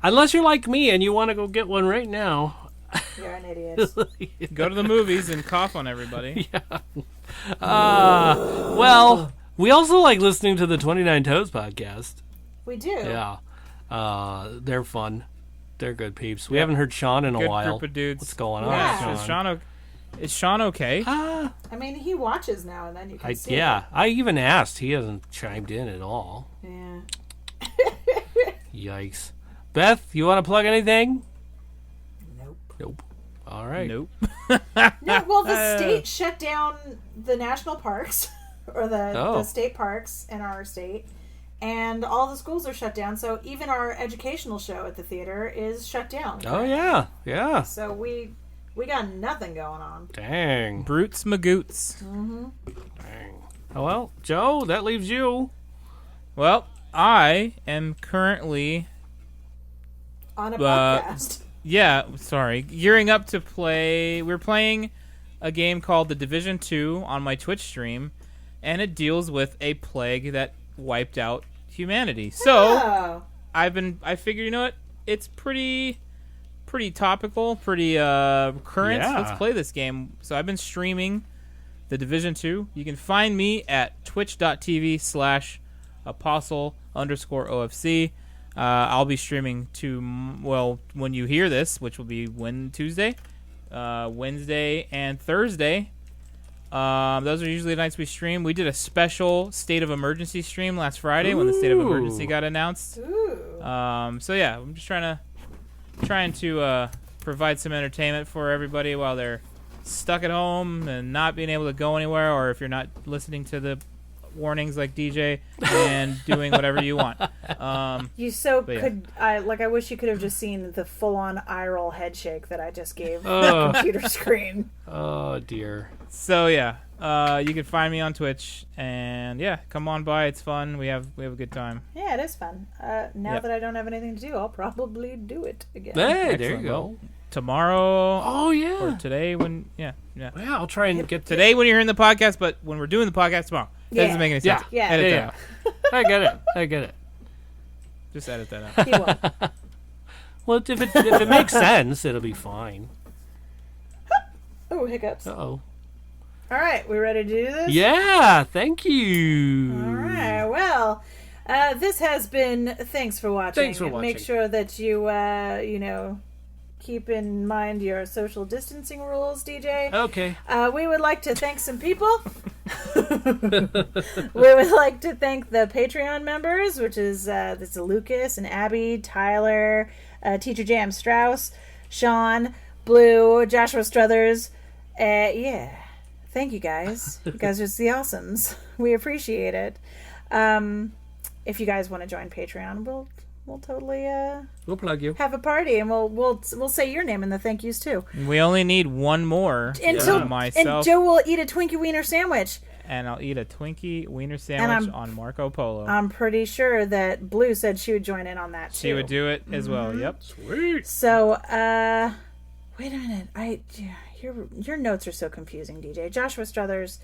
unless you're like me and you want to go get one right now. You're an idiot. Go to the movies and cough on everybody. Well, we also like listening to the 29 Toes podcast. We do. Yeah, they're fun. They're good peeps. We haven't heard Sean in a Good while. group of dudes. What's going on, Yeah. Sean? Is Sean okay? I mean, he watches now and then. You can see. I even asked. He hasn't chimed in at all. Yeah. Yikes. Beth, you want to plug anything? Nope. All right. Nope. No, well, the state shut down the national parks, or the state parks in our state, and all the schools are shut down. So even our educational show at the theater is shut down. Oh yeah. So we got nothing going on. Dang. Brutes Magoots. Dang. Oh well, Joe, that leaves you. Well, I am currently On a podcast. gearing up to play. We're playing a game called The Division 2 on my Twitch stream, and it deals with a plague that wiped out humanity. So I figured, you know what? It's pretty topical, pretty current. Yeah. Let's play this game. So I've been streaming The Division 2. You can find me at twitch.tv/apostle_OFC. I'll be streaming when you hear this, which will be Wednesday and Thursday. Those are usually the nights we stream. We did a special State of Emergency stream last Friday when the State of Emergency got announced. So yeah, I'm just trying to provide some entertainment for everybody while they're stuck at home and not being able to go anywhere, or if you're not listening to the warnings like DJ and doing whatever you want. I wish you could have just seen the full-on eye roll head shake that I just gave the computer screen. Oh dear. So yeah, you can find me on Twitch, and yeah, come on by. It's fun. We have a good time. Yeah, it is fun. Now that I don't have anything to do, I'll probably do it again. Hey, there you go. Tomorrow. Oh yeah. Or today when yeah. Yeah, I'll try and get today when you're hearing the podcast, but when we're doing the podcast tomorrow. That doesn't make any sense. Yeah. Edit that out. I get it. Just edit that out. He won't. Well, if it makes sense, it'll be fine. Oh, hiccups. Uh-oh. All right, we ready to do this? Yeah, thank you. All right, well, this has been Thanks for Watching. Thanks for watching. Make sure that you, keep in mind your social distancing rules, DJ. Okay. We would like to thank some people. We would like to thank the Patreon members, which is this is Lucas and Abby, Tyler, Teacher Jam Strauss, Sean, Blue, Joshua Struthers. Yeah. Thank you guys. You guys are just the awesomes. We appreciate it. If you guys want to join Patreon, we'll totally We'll plug you. have a party, and we'll say your name in the thank yous too. We only need one more. And myself, Joe will eat a Twinkie Wiener sandwich. and I'll eat a Twinkie wiener sandwich on Marco Polo. I'm pretty sure that Blue said she would join in on that too. She would do it as well. Yep. Sweet. So, wait a minute. Your notes are so confusing, DJ. Joshua Struthers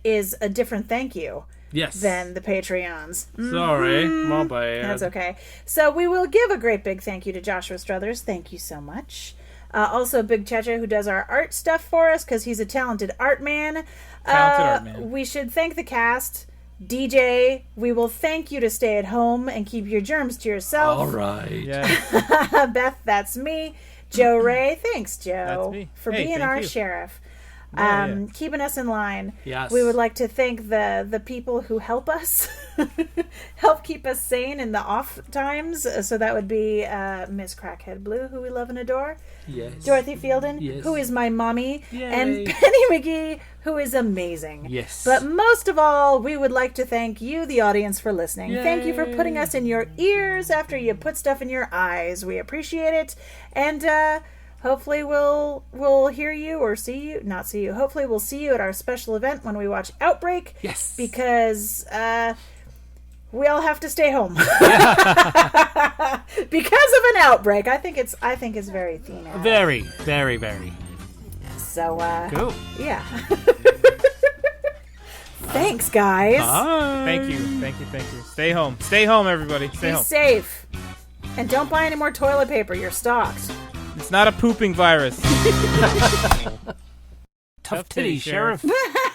is a different thank you Yes. than the Patreons. Sorry, my bad. That's okay. So we will give a great big thank you to Joshua Struthers. Thank you so much. Also, Big Checha, who does our art stuff for us because he's a talented art man. Talented art man. We should thank the cast DJ, we will thank you to stay at home and keep your germs to yourself. All right. Yeah. Beth, that's me. Joe Ray, thanks, Joe, That's me. for Hey, being thank our you. sheriff. Yeah. Keeping us in line. Yes. We would like to thank the people who help us, help keep us sane in the off times. So that would be Miss Crackhead Blue, who we love and adore. Yes. Dorothy Fielden, Yes. who is my mommy. Yay. And Penny McGee, who is amazing. Yes. But most of all, we would like to thank you, the audience, for listening. Yay. Thank you for putting us in your ears after you put stuff in your eyes. We appreciate it. And, hopefully we'll hear you or see you. Not see you. Hopefully we'll see you at our special event when we watch Outbreak. Yes. Because we all have to stay home. Because of an outbreak. I think it's very thematic. Very, very, very. So Cool. yeah. Thanks, guys. Bye. Thank you. Stay home. Stay home, everybody. Stay Be home. safe. And don't buy any more toilet paper. You're stocked. It's not a pooping virus. Tough titty, Sheriff. Sheriff.